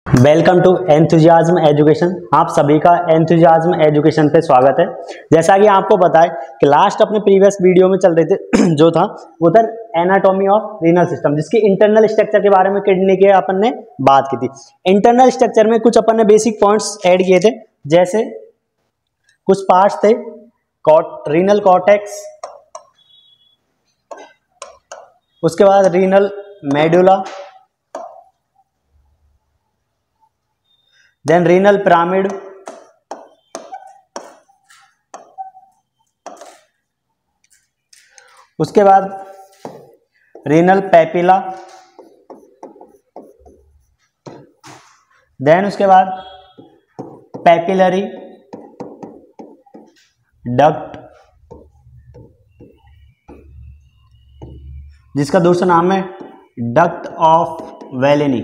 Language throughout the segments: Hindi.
Welcome to enthusiasm education. आप सभी का एंथुजियाज्म एजुकेशन पे स्वागत है। जैसा कि आपको पता है कि लास्ट अपने प्रीवियस वीडियो में चल रहे थे जो था वो था एनाटॉमी ऑफ रीनल सिस्टम, जिसकी इंटरनल स्ट्रक्चर के बारे में किडनी के अपन ने बात की थी। इंटरनल स्ट्रक्चर में कुछ अपन ने बेसिक पॉइंट्स ऐड किए थे, जैसे कुछ पार्ट्स थे रीनल कॉर्टेक्स, उसके बाद renal medulla, then renal pyramid, उसके बाद रीनल पैपिला, देन उसके बाद पैपिलरी डक्ट, जिसका दूसरा नाम है डक्ट ऑफ वेलेनी।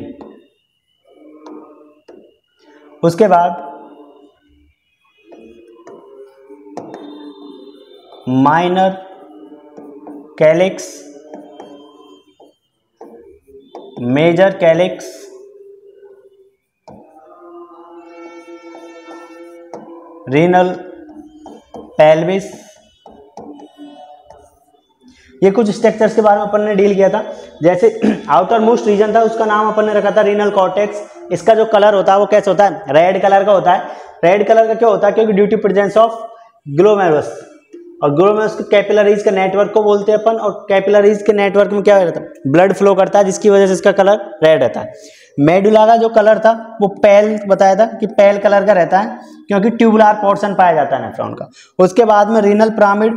उसके बाद minor calyx, major calyx, renal pelvis. ये कुछ स्ट्रक्चर्स के बारे में अपन ने डील किया था। जैसे आउटर मोस्ट रीजन था, उसका नाम अपन ने रखा था रीनल कॉर्टेक्स। इसका जो कलर होता है वो कैसे होता है? रेड कलर का होता है। रेड कलर का क्यों होता है? क्योंकि due to presence of glomerulus, और ग्लोमेरुलस के कैपिलरीज के नेटवर्क को बोलते हैं अपन। और कैपिलरीज के नेटवर्क में क्या रहता है? ब्लड फ्लो करता है, जिसकी वजह से इसका कलर रेड रहता है। मेडुला का जो कलर था वो पेल बताया था कि पेल कलर का रहता है, क्योंकि ट्यूबुलर पोर्शन पाया जाता है नेफ्रॉन का। उसके बाद में रीनल पिरामिड,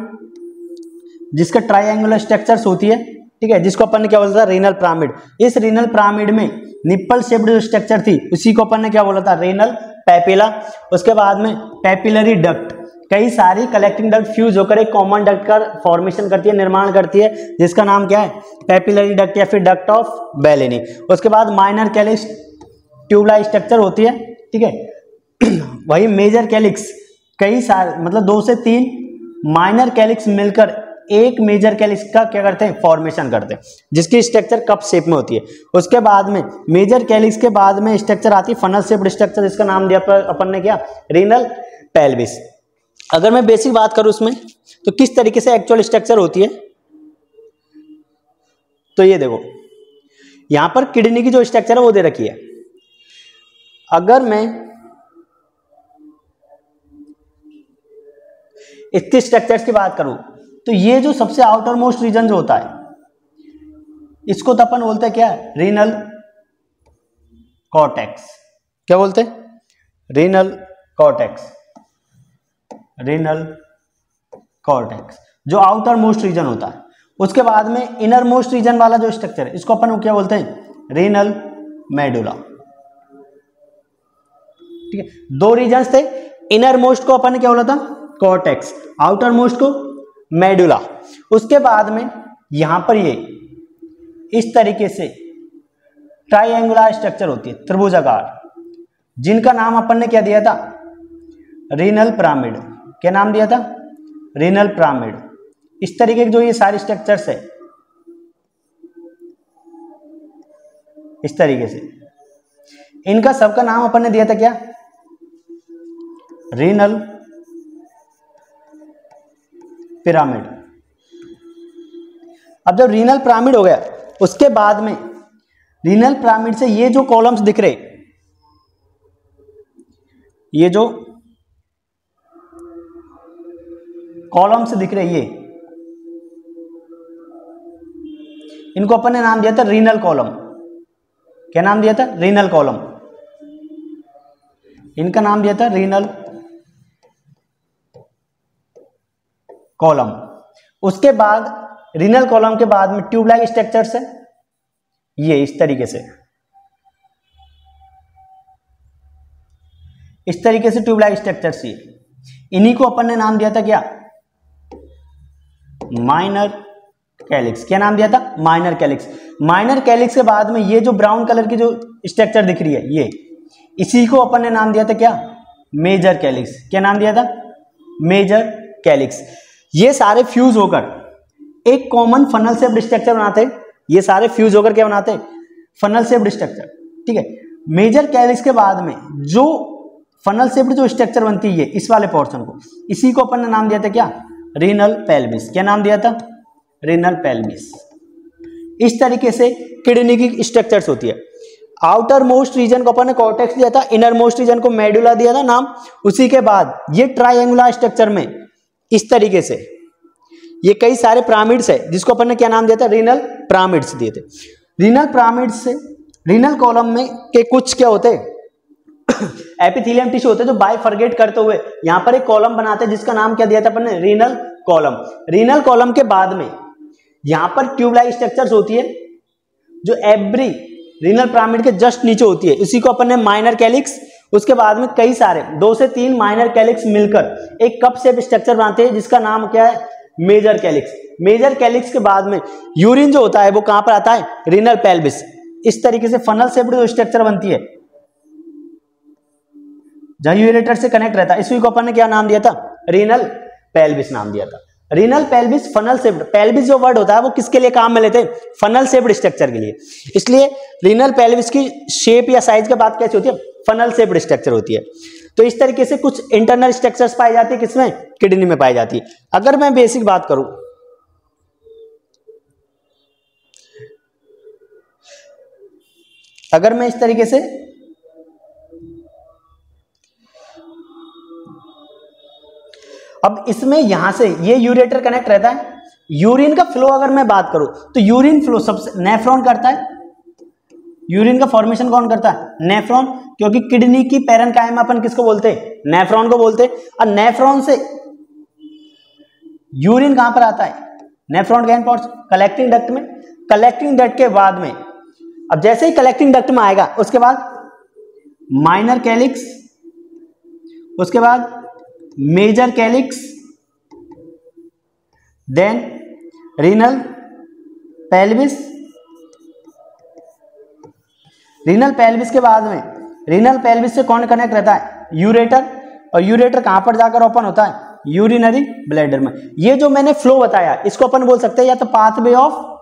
जिसका ट्राइंगुलर स्ट्रक्चर्स होती है, ठीक है, जिसको अपन ने क्या बोला था? Renal pyramid. इस रीनल पिरामिड में निप्पल शेप्ड जो स्ट्रक्चर थी उसी को अपन ने क्या बोला था? Renal papilla. उसके बाद में पैपिलरी डक्ट, कई सारी कलेक्टिंग डक्ट फ्यूज होकर एक कॉमन डक्ट का फॉर्मेशन करती है, निर्माण करती है, जिसका नाम क्या है? पैपिलरी डक्ट या फिर डक्ट ऑफ बेलेनी। उसके बाद माइनर कैलिक्स ट्यूबुलर स्ट्रक्चर होती है, ठीक है। वही मेजर कैलिक्स, कई सारे मतलब 2 से 3 माइनर कैलिक्स मिलकर एक मेजर कैलिक्स का क्या करते हैं? फॉर्मेशन करते हैं, जिसकी स्ट्रक्चर कप शेप में होती है। उसके बाद में मेजर कैलिक्स के बाद में स्ट्रक्चर आती है फनल शेप्ड स्ट्रक्चर, जिसका नाम दिया अपन ने क्या? Renal pelvis. अगर मैं बेसिक बात करूं उसमें, तो किस तरीके से एक्चुअल स्ट्रक्चर होती है, तो ये देखो यहां पर किडनी की जो स्ट्रक्चर है वो दे रखी है। अगर मैं इसके स्ट्रक्चर्स की बात करूं, तो ये जो सबसे आउटर मोस्ट रीजन जो होता है, इसको तो अपन बोलते हैं क्या? Renal cortex. क्या बोलते हैं? Renal cortex. रीनल कॉर्टेक्स जो आउटर मोस्ट रीजन होता है। उसके बाद में इनर मोस्ट रीजन वाला जो स्ट्रक्चर है, इसको अपन क्या बोलते हैं? Renal medulla. ठीक है, 2 रीजन्स थे। इनर मोस्ट को अपन ने क्या बोला था? कॉर्टेक्स। आउटर मोस्ट को मेडुला। उसके बाद में यहां पर ये इस तरीके से ट्राइंगुलर स्ट्रक्चर होती है, त्रिभुजाकार, जिनका नाम अपन ने क्या दिया था? Renal pyramid. क्या नाम दिया था? Renal pyramid. इस तरीके के जो ये सारी स्ट्रक्चर्स है, इस तरीके से इनका सबका नाम अपन ने दिया था क्या? Renal pyramid. अब जब रीनल पिरामिड हो गया, उसके बाद में रीनल पिरामिड से ये जो कॉलम्स दिख रहे, ये जो कॉलम्स दिख रहे, ये इनको अपन ने नाम दिया था रीनल कॉलम। क्या नाम दिया था? Renal column. इनका नाम दिया था रीनल कॉलम। उसके बाद रीनल कॉलम के बाद में ट्यूबलाइक स्ट्रक्चर्स है, ये इस तरीके से, इस तरीके से ट्यूबलाइक स्ट्रक्चर्स ये, इन्हीं को अपन ने नाम दिया था क्या? Minor calyx. क्या नाम दिया था? Minor calyx. माइनर कैलिक्स के बाद में ये जो ब्राउन कलर की जो स्ट्रक्चर दिख रही है, ये इसी को अपन ने नाम दिया था क्या? Major calyx. क्या नाम दिया था? Major calyx. ये सारे फ्यूज होकर एक कॉमन फनल शेप्ड स्ट्रक्चर बनाते हैं। ये सारे फ्यूज होकर क्या बनाते हैं? Funnel shaped structure. ठीक है, मेजर कैलिक्स के बाद में जो फनल शेप्ड जो स्ट्रक्चर बनती है इस वाले पोर्शन को, इसी को अपन ने नाम दिया था क्या, रीनल पेल्विस। क्या नाम दिया था, रीनल पेल्विस। इस तरीके से किडनी की स्ट्रक्चर्स होती है। आउटर मोस्ट रीजन को अपन ने कॉर्टेक्स दिया था, इनर मोस्ट रीजन को मेडुला दिया था नाम। उसी के बाद ये ट्रायंगुलर स्ट्रक्चर में इस तरीके से ये कई सारे पिरामिड्स है, जिसको अपन ने क्या नाम दिया था, रीनल पिरामिड्स दिए थे। रीनल पिरामिड्स से रीनल कॉलम में के कुछ क्या होते हैं एपिथेलियम टिश्यू होते हैं जो बाइफरगेट करते हुए यहां पर एक कॉलम बनाते हैं, जिसका नाम क्या दिया था अपन ने, रीनल कॉलम। रीनल कॉलम के बाद में यहां पर ट्यूबलाइक स्ट्रक्चर्स होती है जो एवरी रीनल पिरामिड के जस्ट नीचे होती है, इसी को अपन ने माइनर कैलिक्स। उसके बाद में कई सारे 2 से 3 माइनर कैलिक्स मिलकर एक कप शेप स्ट्रक्चर बनाते हैं, जिसका नाम क्या है, मेजर कैलिक्स। मेजर कैलिक्स के बाद में यूरिन जो होता है वो कहां पर आता है, रीनल पेल्विस। इस तरीके से फनल शेप्ड जो स्ट्रक्चर बनती है जहां यूरेटर से कनेक्ट रहता है, इसी को अपन ने क्या नाम दिया था, रीनल पेल्विस नाम दिया था। Renal pelvis funnel shaped, pelvis जो वर्ड होता है वो किसके लिए काम में लेते हैं, फनल शेप्ड स्ट्रक्चर के लिए। इसलिए रीनल पेल्विस की शेप या साइज की बात कैसी होती है, फनल शेप्ड स्ट्रक्चर होती है। तो इस तरीके से कुछ इंटरनल स्ट्रक्चर्स पाई जाती है, किसमें, किडनी में पाई जाती है। अगर मैं बेसिक बात करूं, अगर मैं इस तरीके से अब इसमें यहां से ये यूरेटर कनेक्ट रहता है, यूरिन का फ्लो अगर मैं बात करूं तो यूरिन फ्लो सबसे नेफ्रॉन करता है। यूरिन का फॉर्मेशन कौन करता है, नेफ्रॉन, क्योंकि किडनी की पैरेन्काइमा अपन किसको बोलते हैं, नेफ्रॉन को बोलते हैं। और नेफ्रॉन से यूरिन कहां पर आता है, नेफ्रॉन गैन पॉट्स, कलेक्टिंग डक्ट में। कलेक्टिंग डक्ट के बाद में अब जैसे ही कलेक्टिंग डक्ट में आएगा उसके बाद माइनर कैलिक्स, उसके बाद major calyx, then renal pelvis. Renal pelvis के बाद में रीनल पेल्विस से कौन कनेक्ट रहता है, यूरेटर। और यूरेटर कहां पर जाकर ओपन होता है, यूरिनरी ब्लैडर में। ये जो मैंने फ्लो बताया इसको अपन बोल सकते हैं या तो पाथवे ऑफ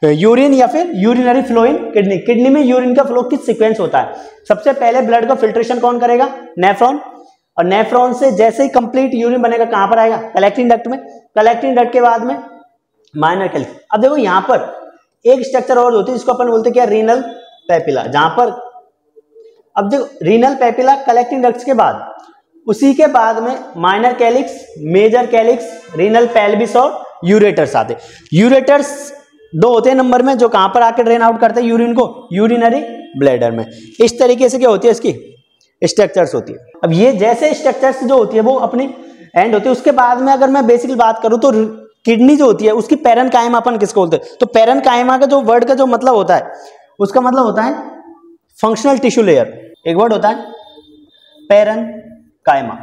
यूरिन या फिर urinary flow in kidney. Kidney में यूरिन का फ्लो किस सीक्वेंस होता है, सबसे पहले ब्लड का फिल्ट्रेशन कौन करेगा, नेफ्रॉन। और नेफ्रॉन से जैसे ही कंप्लीट यूरिन बनेगा कहां पर आएगा, कलेक्टिंग डक्ट में। कलेक्टिंग डक्ट के बाद में माइनर कैलिक्स। अब देखो यहां पर एक स्ट्रक्चर और होती है जिसको अपन बोलते हैं क्या, रीनल पेपिला। जहां पर अब देखो रीनल पेपिला कलेक्टिंग डक्ट्स के बाद उसी के बाद में minor calyx, major calyx, renal pelvis और यूरेटर्स आते। यूरेटर्स 2 होते हैं नंबर में, जो कहां पर आकर ड्रेन आउट करते हैं यूरिन को, यूरिनरी ब्लैडर में। इस तरीके से क्या होती है, इसकी स्ट्रक्चर्स होती है। अब ये जैसे स्ट्रक्चर्स जो होती है वो अपनी एंड होती है। उसके बाद में अगर मैं बेसिकली बात करूं तो किडनी जो होती है उसकी पैरेन्काइमा अपन किसको बोलते हैं, तो पैरेन्काइमा का जो वर्ड का जो मतलब होता है उसका मतलब होता है फंक्शनल टिश्यू लेयर। एक वर्ड होता है पैरेन्काइमा,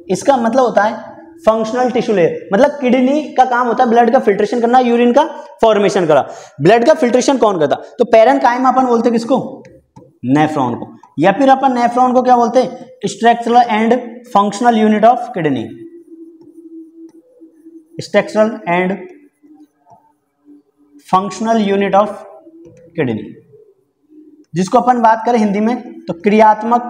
इसका मतलब होता है फंक्शनल टिश्यू लेयर। मतलब किडनी का काम होता है ब्लड का फिल्ट्रेशन करना, यूरिन का फॉर्मेशन करना। ब्लड का फिल्ट्रेशन कौन करता, तो पैरेन्काइमा अपन बोलते हैं किसको, नेफ्रॉन को। या फिर अपन नेफ्रॉन को क्या बोलते हैं, structural and functional unit of kidney. Structural and functional unit of kidney, जिसको अपन बात करें हिंदी में तो क्रियात्मक,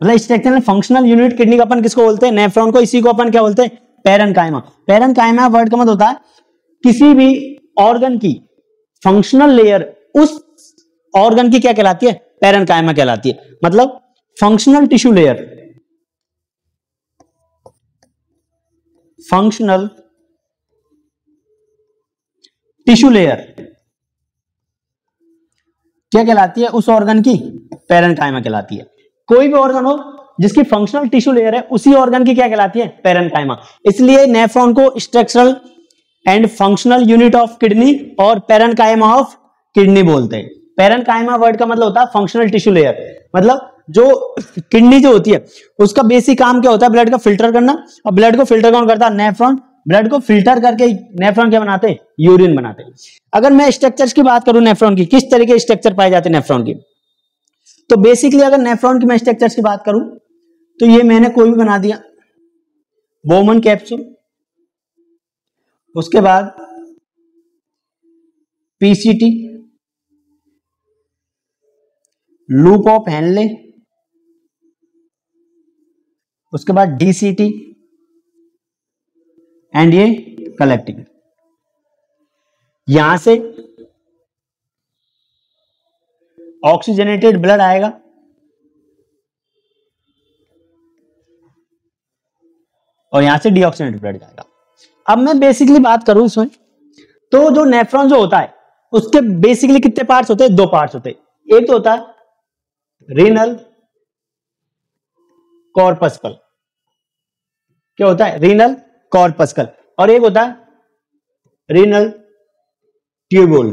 मतलब स्ट्रक्चरल फंक्शनल यूनिट किडनी का अपन किसको बोलते हैं, नेफ्रॉन को। इसी को अपन क्या बोलते हैं, पैरेन्काइमा। पैरेन्काइमा वर्ड का मतलब होता है किसी भी ऑर्गन की फंक्शनल लेयर उस ऑर्गन की क्या कहलाती है, पैरेन्काइमा कहलाती है। मतलब functional tissue layer, functional tissue layer क्या कहलाती है, उस ऑर्गन की पैरेन्काइमा कहलाती है। कोई भी ऑर्गन हो जिसकी फंक्शनल टिश्यू लेयर है उसी ऑर्गन की क्या कहलाती है, पैरेन्काइमा। इसलिए नेफ्रॉन को structural and functional unit of kidney और पैरेन्काइमा ऑफ किडनी बोलते हैं। पैरेन्काइमा वर्ड का मतलब होता है फंक्शनल टिश्यू लेयर। मतलब जो किडनी जो होती है उसका बेसिक काम क्या होता है, ब्लड का फिल्टर करना। और ब्लड को फिल्टर कौन करता है, नेफ्रॉन। ब्लड को फिल्टर करके नेफ्रॉन क्या बनाते हैं, यूरिन बनाते हैं। अगर मैं स्ट्रक्चर्स की बात करूं नेफ्रॉन की, किस तरह के स्ट्रक्चर पाए जाते हैं नेफ्रॉन की, तो बेसिकली अगर नेफ्रॉन की मैं स्ट्रक्चर्स की बात करूं तो ये मैंने कोई भी बना दिया, बोमन कैप्सूल, उसके बाद पीसीटी, लूप ऑफ हेनले, उसके बाद डीसीटी एंड ये कलेक्टिंग। यहां से ऑक्सीजनेटेड ब्लड आएगा और यहां से डीऑक्सीजनेटेड ब्लड जाएगा। अब मैं बेसिकली बात करूं इसमें, तो जो नेफ्रॉन जो होता है उसके बेसिकली कितने पार्ट्स होते हैं? दो पार्ट्स होते हैं। एक तो होता है रीनल कॉर्पस्कल, क्या होता है? रीनल कॉर्पस्कल, और एक होता है रीनल ट्यूबुल।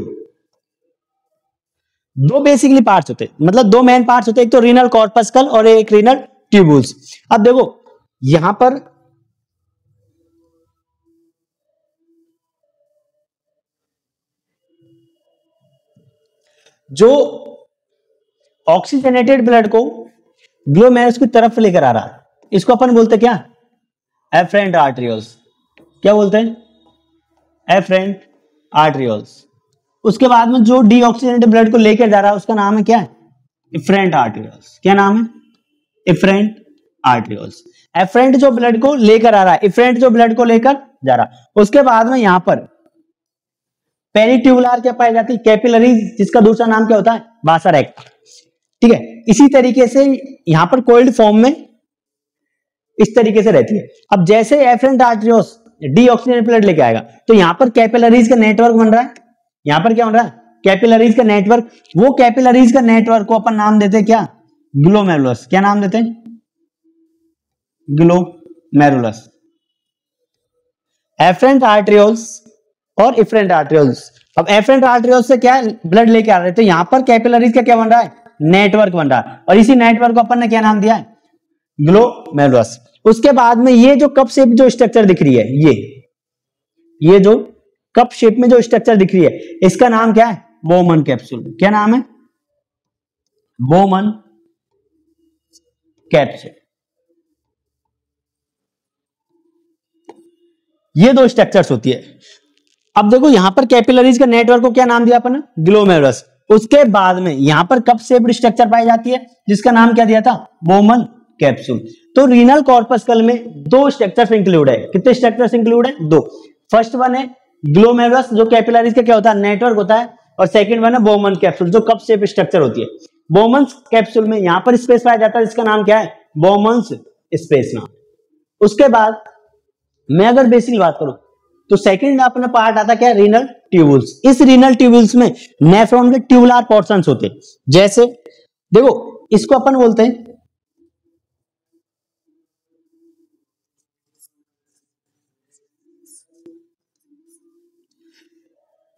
दो बेसिकली पार्ट्स होते हैं, मतलब दो मेन पार्ट्स होते हैं, एक तो रीनल कॉर्पस्कल और एक रीनल ट्यूबुल्स। अब देखो यहां पर जो ऑक्सीजनेटेड ब्लड को ग्लोमेरुलस की तरफ लेकर आ रहा है, इसको अपन बोलते क्या? Efferent arterioles. क्या बोलते हैं? Efferent arterioles. उसके बाद में जो डीऑक्सीजनेटेड ब्लड को लेकर जा रहा है उसका नाम है क्या? Efferent arterioles. क्या नाम है? Efferent arterioles. एफरेंट जो ब्लड को लेकर आ रहा है, इफरेंट जो ब्लड को लेकर जा रहा है। उसके बाद में यहां पर पेरिट्यूबुलर क्या पाई जाती है? कैपिलरीज, जिसका दूसरा नाम क्या होता है? बासर एक्ट। ठीक है, इसी तरीके से यहां पर कोल्ड फॉर्म में इस तरीके से रहती है। अब जैसे एफरेंट आर्टरियोल्स डीऑक्सीजनेटेड ब्लड लेके आएगा तो यहां पर कैपिलरीज का नेटवर्क बन रहा है। यहां पर क्या बन रहा है? कैपिलरीज का नेटवर्क। वो कैपिलरीज का नेटवर्क को अपन नाम देते हैं क्या? ग्लोमेरुलस। क्या नाम देते हैं? ग्लोमेरुलस। एफरेंट आर्टरियोल्स और इफरेंट आर्टरियोल्स। अब एफरेंट आर्टरियोल्स से क्या ब्लड लेके आ रहे हैं, तो यहां पर कैपिलरीज का क्या बन रहा है? नेटवर्क बन रहा है, और इसी नेटवर्क को अपन ने क्या नाम दिया है? ग्लोमेरुलस। उसके बाद में ये जो कप शेप जो स्ट्रक्चर दिख रही है, ये जो कप शेप में जो स्ट्रक्चर दिख रही है, इसका नाम क्या है? Bowman capsule. क्या नाम है? Bowman capsule. ये दो स्ट्रक्चर्स होती है। अब देखो यहां पर कैपिलरीज का नेटवर्क को क्या नाम दिया अपन? ग्लोमेरुलस। उसके बाद में यहां पर कप शेप्ड स्ट्रक्चर पाई जाती है, जिसका नाम क्या दिया था? Bowman capsule. तो रीनल कॉर्पस्कल में दो स्ट्रक्चर्स इंक्लूड है। कितने स्ट्रक्चर्स इंक्लूड है? दो। फर्स्ट वन है ग्लोमेरुलस, जो कैपिलरीज का क्या होता है? नेटवर्क होता है, और सेकंड वन है बोमन कैप्सूल, जो कप शेप स्ट्रक्चर होती है। बोमन कैप्सूल में यहां पर स्पेस पाया जाता है, जिसका नाम क्या है? बोमन स्पेस नाम। उसके बाद मैं अगर बेसिकली बात करूं तो सेकंड अपना पार्ट आता क्या? Renal tubules. इस रीनल ट्यूबुल्स में नेफ्रॉन के ट्यूबुलर पोर्शंस होते हैं। जैसे देखो इसको अपन बोलते हैं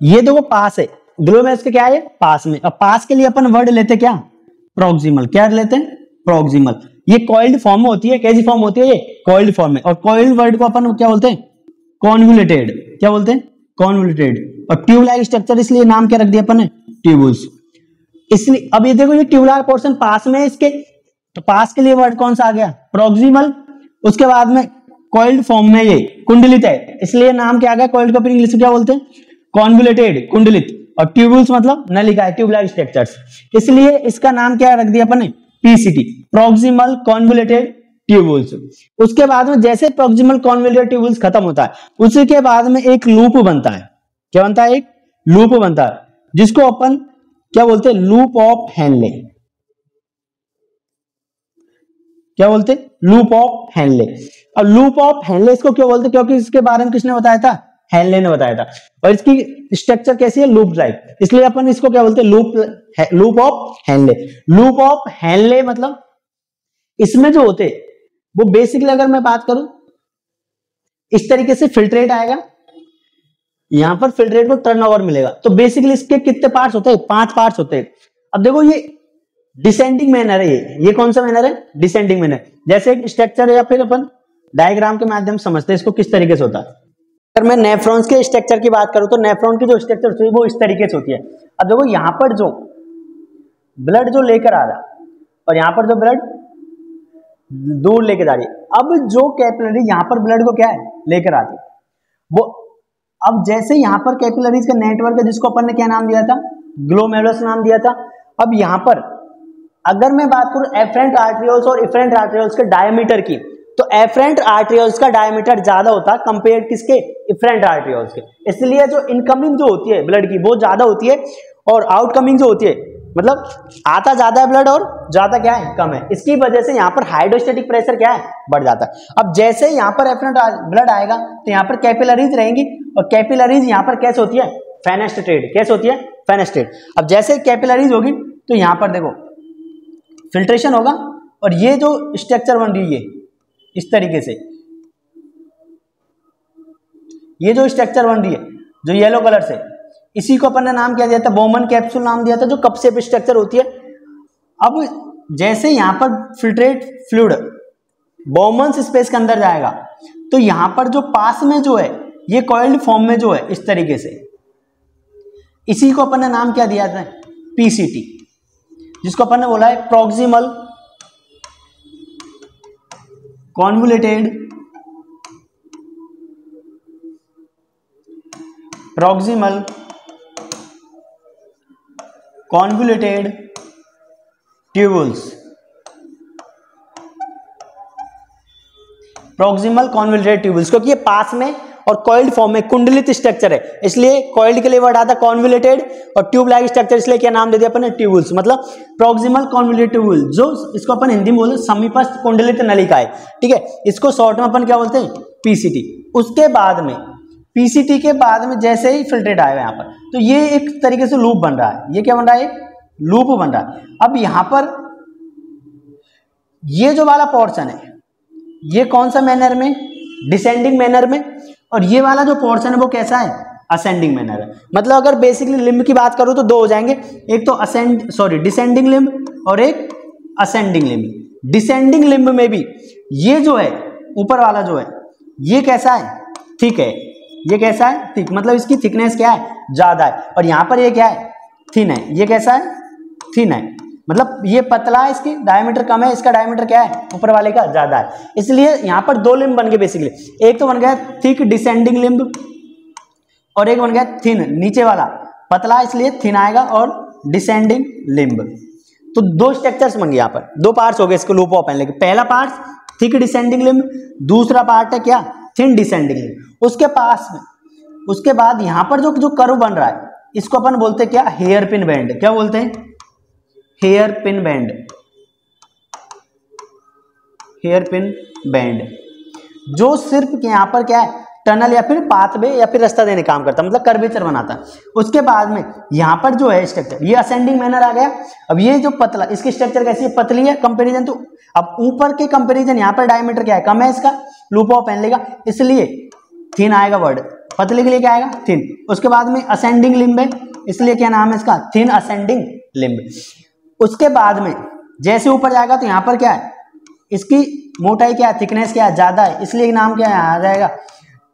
ये देखो पास है, ग्लोमेरुलस के क्या है? पास में। अब पास के लिए अपन वर्ड लेते क्या? प्रोक्सिमल। क्या लेते हैं? प्रोक्सिमल। ये कॉइल्ड फॉर्म में होती है। कैसी फॉर्म होती है? ये कॉइल्ड फॉर्म में। और कॉइल्ड वर्ड को अपन क्या बोलते हैं? कॉन्वोल्यूटेड। क्या बोलते हैं? कॉन्वोल्यूटेड। और ट्यूब लाइक स्ट्रक्चर, इसलिए नाम क्या रख दिया अपन ने? ट्यूबुल्स। इसलिए अब ये देखो ये ट्यूबुलर पोर्शन पास में है इसके, तो पास के लिए वर्ड कौन सा आ गया? प्रोक्सिमल। उसके बाद में कॉइल्ड फॉर्म में ये कुंडलित है, इसलिए नाम क्या आ गया? कॉइल्ड को अपन इंग्लिश में क्या बोलते हैं? कॉन्वोल्यूटेड, कुंडलित। और ट्यूबुल्स मतलब नलिका है, ट्यूबलाइक स्ट्रक्चर्स, इसलिए इसका नाम क्या रख दिया अपन ने? PCT, proximal convoluted tubules. उसके बाद में जैसे प्रोक्सिमल कॉन्वोल्यूटेड ट्यूबुल्स खत्म होता है, उसी के बाद में एक लूप बनता है। क्या बनता है? एक लूप बनता है, जिसको अपन क्या बोलते हैं? Loop of Henley. क्या बोलते? Loop of Henley. और लूप ऑफ हेनले इसको क्यों बोलते? क्योंकि इसके बारे में किसने बताया था? हेनले ने बताया था। और इसकी स्ट्रक्चर कैसी है? लूप टाइप, इसलिए अपन इसको क्या बोलते हैं? Loop of Henle. Loop of Henley मतलब इसमें जो होते वो बेसिकली अगर मैं बात करूं इस तरीके से फिल्ट्रेट आएगा, यहां पर फिल्ट्रेट को टर्नओवर मिलेगा। तो बेसिकली इसके कितने पार्ट्स होते हैं? 5 पार्ट्स होते हैं। अब देखो ये डिसेंडिंग मैनर है, ये कौन सा मैनर है? Descending manner. जैसे एक स्ट्रक्चर है, या फिर अपन डायग्राम के माध्यम से समझते हैं इसको किस तरीके से होता है। अगर मैं नेफ्रॉन्स के स्ट्रक्चर की बात करूं तो नेफ्रॉन की जो स्ट्रक्चर होती है वो इस तरीके से होती है। अब देखो यहां पर जो ब्लड जो लेकर आ रहा है और यहां पर जो ब्लड दूर लेकर जा रही है, अब जो कैपिलरी यहां पर ब्लड को क्या है? लेकर आती है वो। अब जैसे यहां पर कैपिलरीज का नेटवर्क है, जिसको अपन ने क्या नाम दिया था? ग्लोमेरुलस नाम दिया था। अब यहां पर अगर मैं बात करूं एफरेंट आर्टरियोल्स और इफरेंट आर्टरियोल्स के डायमीटर की, तो एफरेंट आर्टरियोल्स का डायमीटर ज्यादा होता है कंपेयर किसके, इफरेंट आर्टरियोल्स के। इसलिए जो इनकमिंग जो होती है ब्लड की वो ज्यादा होती है, और आउटकमिंग जो होती है मतलब आता ज्यादा है ब्लड और ज्यादा क्या है, कम है। इसकी वजह से यहाँ पर हाइड्रोस्टेटिक प्रेशर क्या है, बढ़ जाता है। अब जैसे यहाँ पर एफरेंट ब्लड आएगा तो यहाँ पर कैपिलरीज रहेंगी, और कैपिलरीज यहाँ पर कैसे होती है, फेनेस्ट्रेटेड। कैसे होती है, फेनेस्ट्रेटेड। अब जैसे कैपिलरीज होगी तो यहाँ पर देखो फिल्ट्रेशन होगा, और ये जो स्ट्रक्चर बन रही है इस तरीके से, ये जो स्ट्रक्चर बन रही है जो येलो कलर से, इसी को अपन ने नाम क्या दिया था, बोमन कैप्सूल नाम दिया था, जो कप शेप स्ट्रक्चर होती है। अब जैसे यहाँ पर फिल्ट्रेट फ्लूइड बोमन स्पेस के अंदर जाएगा तो यहाँ पर जो पास में जो है ये कॉइल्ड फॉर्म में जो है इस तरीके से, इसी को अपन ने नाम क्या दिया था, पीसीटी, जिसको अपन ने बोला है proximal convoluted tubules. Proximal convoluted tubules, क्योंकि ये पास में और कॉइल्ड फॉर्म में कुंडलित स्ट्रक्चर है, इसलिए कॉइल्ड के लिए वर्ड आता है कॉन्वोल्यूटेड, और ट्यूब लाइक स्ट्रक्चर इसलिए क्या नाम दे दिया अपन ने, ट्यूबुल्स। मतलब प्रॉक्सिमल कॉन्वोल्यूटेड ट्यूबुल, जो इसको अपन हिंदी में बोलते हैं समीपस्थ कुंडलित नलिका है, ठीक है। इसको शॉर्ट में अपन क्या बोलते हैं, पीसीटी। उसके बाद में पीसीटी के बाद में जैसे ही फिल्ट्रेट आएगा यहाँ पर, तो ये एक तरीके से लूप बन रहा है। ये क्या बन रहा है, लूप बन रहा है। अब यहाँ पर ये जो वाला पोर्शन है ये कौन सा मैनर में, डिसेंडिंग मैनर में, और ये वाला जो पोर्शन है वो कैसा है, असेंडिंग मैनर है। मतलब अगर बेसिकली लिम्ब की बात करूं तो दो हो जाएंगे, एक तो डिसेंडिंग लिम्ब और एक असेंडिंग लिम्ब। डिसेंडिंग लिम्ब में भी ये जो है ऊपर वाला जो है ये कैसा है, थिक है। ये कैसा है, थिक, मतलब इसकी थिकनेस क्या है, ज्यादा है। और यहाँ पर ये क्या है, थिन है। ये कैसा है, थिन है, मतलब ये पतला है, इसकी डायमीटर कम है, इसका डायमीटर क्या है, ऊपर वाले का ज्यादा है। इसलिए यहाँ पर दो लिम्ब बन गए बेसिकली, एक तो बन गया थिक डिसेंडिंग लिम्ब और एक बन गया थिन, नीचे वाला पतला इसलिए थिन आएगा, और डिसेंडिंग लिम्ब। तो दो स्ट्रक्चर्स बन गए, यहाँ पर दो पार्ट्स हो गए इसके लूप ऑफ पेनले के। पहला पार्ट थिक डिसेंडिंग लिम्ब, दूसरा पार्ट है क्या, थिन डिसेंडिंग लिम्ब। उसके पास में उसके बाद यहाँ पर जो कर्व बन रहा है इसको अपन बोलते हैं क्या, हेयर पिन बैंड। क्या बोलते हैं, hairpin band. Hairpin band जो सिर्फ यहाँ पर क्या है, टनल या फिर पाथवे या फिर रास्ता देने काम करता है, मतलब कर्वेचर बनाता है। उसके बाद में यहाँ पर जो है स्ट्रक्चर, ये असेंडिंग मैनर आ गया। अब ये जो पतला, इसकी स्ट्रक्चर कैसी है, पतली है कंपेरिजन तो। अब ऊपर के कंपेरिजन यहाँ पर डायमीटर क्या है, कम है इसका, लूप ऑफ पेनले का, इसलिए थिन आएगा वर्ड। पतले के लिए क्या आएगा, थिन। उसके बाद में असेंडिंग लिम्ब है, इसलिए क्या नाम है इसका, थिन असेंडिंग लिम्ब। उसके बाद में जैसे ऊपर जाएगा तो यहाँ पर क्या है, इसकी मोटाई क्या है, थिकनेस क्या है, ज्यादा है, इसलिए नाम क्या है, आ जाएगा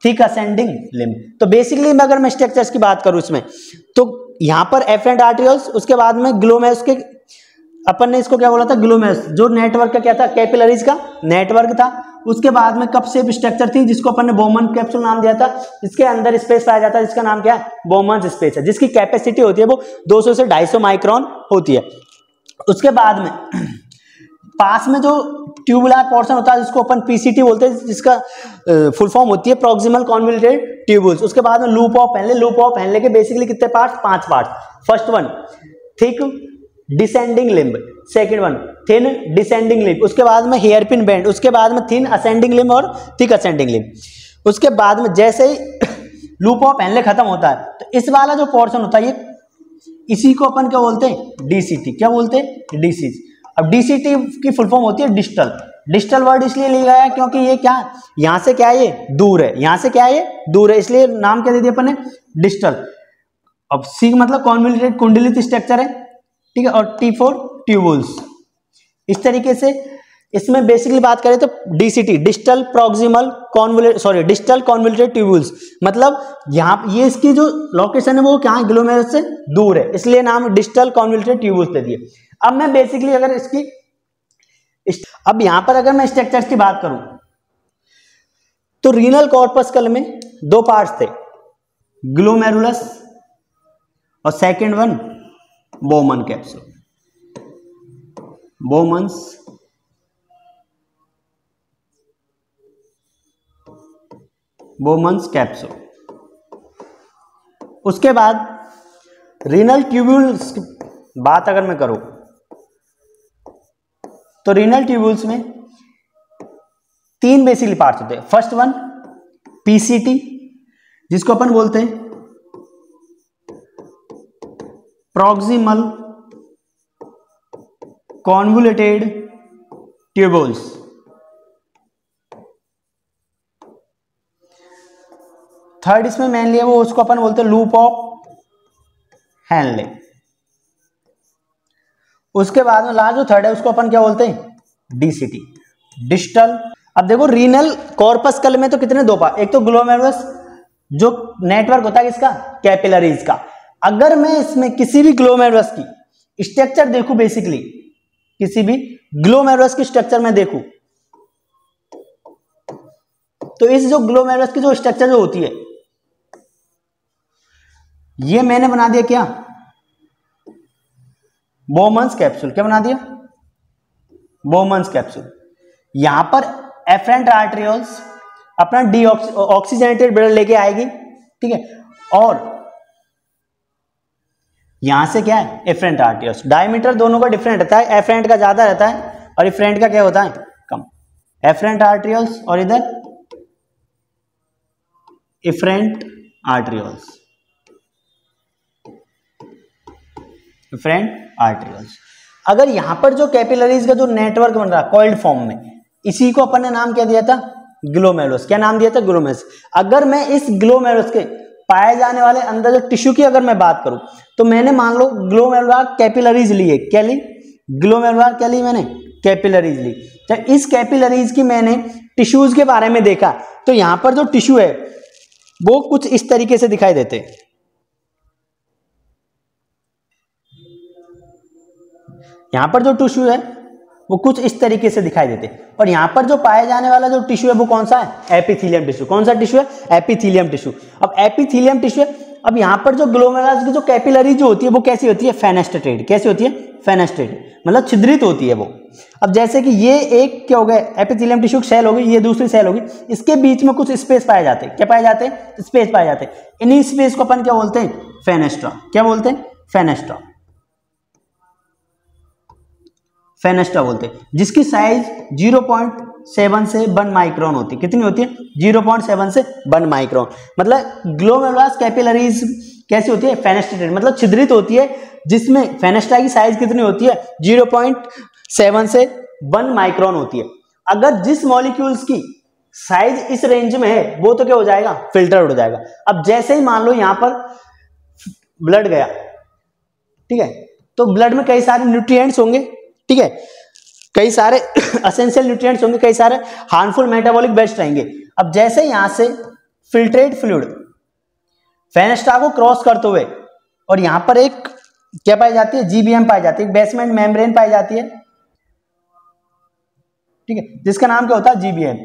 थिक असेंडिंग लिम्ब। तो बेसिकली अगर मैं स्ट्रक्चर्स की बात करूं इसमें, तो यहाँ पर एफरेंट आर्टरियोल्स, उसके बाद में ग्लोमेरुलस के, अपन ने इसको क्या बोला था, ग्लोमेरुलस, जो नेटवर्क का क्या था, कैपिलरीज का नेटवर्क था। उसके बाद में कप शेप स्ट्रक्चर थी जिसको अपन ने बोमन कैप्सूल नाम दिया था। इसके अंदर स्पेस पाया जाता है जिसका नाम क्या है, बोमन स्पेस है, जिसकी कैपेसिटी होती है वो 200 से 250 माइक्रोन होती है। उसके बाद में पास में जो ट्यूबुलर पोर्शन होता है जिसको अपन पीसीटी बोलते हैं, जिसका फुल फॉर्म होती है प्रॉक्सिमल कॉन्वोल्यूटेड ट्यूबुल्स। उसके बाद में लूप ऑफ पेनले। लूप ऑफ पेनले के बेसिकली कितने parts, 5 parts. First one thick descending limb, second one thin descending limb, उसके बाद में हेयर पिन बैंड, उसके बाद में थिन असेंडिंग लिम्ब और थिक असेंडिंग लिम्ब। उसके बाद में जैसे ही लूप ऑफ पेनले खत्म होता है तो इस वाला जो पोर्शन होता है ये, इसी को अपन क्या बोलते हैं, डीसीटी। क्या बोलते हैं, डीसीटी। अब डीसीटी की फुल फॉर्म होती है डिस्टल। डिस्टल वर्ड इसलिए लिया गया है क्योंकि ये क्या, यहाँ से क्या है, ये दूर है, यहाँ से क्या है, ये दूर है, इसलिए नाम क्या दे दिया अपन ने, डिस्टल। अब सी मतलब कॉन्वोल्यूटेड कुंडलित स्ट्रक्चर है, ठीक है, और टी फॉर ट्यूबुल्स। इस तरीके से इसमें बेसिकली बात करें तो DCT distal proximal distal convoluted tubules, मतलब यहाँ ये इसकी जो लोकेशन है वो क्या है, ग्लोमेरुलस से दूर है, इसलिए नाम डिस्टल कॉन्वोल्यूटेड ट्यूबुल्स दे दिए। अब मैं बेसिकली अगर इसकी अब यहां पर अगर मैं स्ट्रक्चर्स की बात करूं तो रीनल कॉर्पस्कल में 2 पार्ट्स थे, ग्लोमेरुलस और second one Bowman capsule. Bowman's capsule. उसके बाद रीनल ट्यूब्यूल्स की बात अगर मैं करूं तो रीनल ट्यूब्यूल्स में 3 बेसिकली पार्ट्स होते हैं। फर्स्ट वन पीसीटी, जिसको अपन बोलते हैं प्रॉक्सिमल कॉन्वोल्यूटेड ट्यूब्यूल्स। थर्ड इसमें मेनली है वो, उसको अपन बोलते हैं लूप ऑफ हैनले। उसके बाद में लास्ट जो थर्ड है उसको अपन क्या बोलते हैं डीसीटी, डिस्टल। अब देखो रीनल कॉर्पस्कल में तो कितने 2 पार्ट, एक तो ग्लोमेरुलस जो नेटवर्क होता है इसका कैपिलरीज का। अगर मैं इसमें किसी भी ग्लोमेरुलस की स्ट्रक्चर देखूं, बेसिकली किसी भी ग्लोमेरुलस की स्ट्रक्चर में देखूं तो इस जो ग्लोमेरुलस की जो स्ट्रक्चर जो होती है ये मैंने बना दिया क्या बोमन्स कैप्सूल। क्या बना दिया बोमन्स कैप्सूल। यहां पर एफरेंट आर्टरियोल्स अपना ऑक्सीजनेटेड ब्लड लेके आएगी, ठीक है, और यहां से क्या है एफरेंट आर्टरियोल्स। डायमीटर दोनों का डिफरेंट रहता है, एफरेंट का ज्यादा रहता है और इफरेंट का क्या होता है कम। एफरेंट आर्टरियोल्स और इधर इफरेंट आर्टरियोल्स, इफरेंट आर्टरियोल्स। अगर यहां पर जो कैपिलरीज का जो नेटवर्क बन रहा है कॉइल्ड फॉर्म में, इसी को अपन ने नाम क्या दिया था ग्लोमेरुलस। क्या नाम दिया था ग्लोमेरुलस। अगर मैं इस ग्लोमेरुलस के पाए जाने वाले अंदर जो टिश्यू की अगर मैं बात करूं तो मैंने मान लो ग्लोमेरुलर कैपिलरीज ली है। क्या ली ग्लोमेरुलर, क्या ली मैंने कैपिलरीज ली। तो इस कैपिलरीज की मैंने टिश्यूज के बारे में देखा तो यहां पर जो टिश्यू है वो कुछ इस तरीके से दिखाई देते हैं। यहां पर जो टिश्यू है वो कुछ इस तरीके से दिखाई देते हैं और यहां पर जो पाए जाने वाला जो टिश्यू है वो कौन सा है एपिथेलियम टिश्यू। कौन सा टिश्यू है एपिथेलियम टिश्यू। अब एपिथेलियम टिश्यू है। अब यहां पर जो ग्लोमेरुलस की जो कैपिलरी जो होती है वो कैसी होती है फेनेस्ट्रेटेड। कैसी होती है फेनेस्ट्रेटेड, मतलब छिद्रित होती है वो। अब जैसे कि ये एक क्या हो गया एपिथेलियम टिश्यू सेल होगी, ये दूसरी सेल होगी, इसके बीच में कुछ स्पेस पाए जाते हैं। क्या पाए जाते हैं स्पेस पाए जाते हैं। इन्हीं स्पेस को अपन क्या बोलते हैं फेनेस्ट्रा। क्या बोलते हैं फेनेस्ट्रा, फेनेस्ट्रा बोलते हैं, जिसकी साइज 0.7 से 1 माइक्रोन होती है। कितनी होती है 0.7 से 1 माइक्रोन। मतलब ग्लोमेरुलस कैपिलरीज कैसी होती है फेनेस्ट्रेटेड, मतलब छिद्रित होती है, जिसमें फेनेस्ट्रा की साइज कितनी होती है 0.7 से 1 माइक्रोन होती है। अगर जिस मॉलिक्यूल्स की साइज इस रेंज में है वो तो क्या हो जाएगा फिल्टर हो जाएगा। अब जैसे ही मान लो यहां पर ब्लड गया, ठीक है, तो ब्लड में कई सारे न्यूट्रिएंट्स होंगे, ठीक है, कई सारे एसेंशियल न्यूट्रिएंट्स होंगे, कई सारे हार्मफुल मेटाबॉलिक वेस्ट रहेंगे। अब जैसे यहां से फिल्ट्रेट फ्लूइड फेनेस्ट्रा को क्रॉस करते हुए और यहां पर एक क्या पाई जाती है जीबीएम पाई जाती है, बेसमेंट मेम्ब्रेन पाई जाती है, ठीक है, जिसका नाम क्या होता है जीबीएम।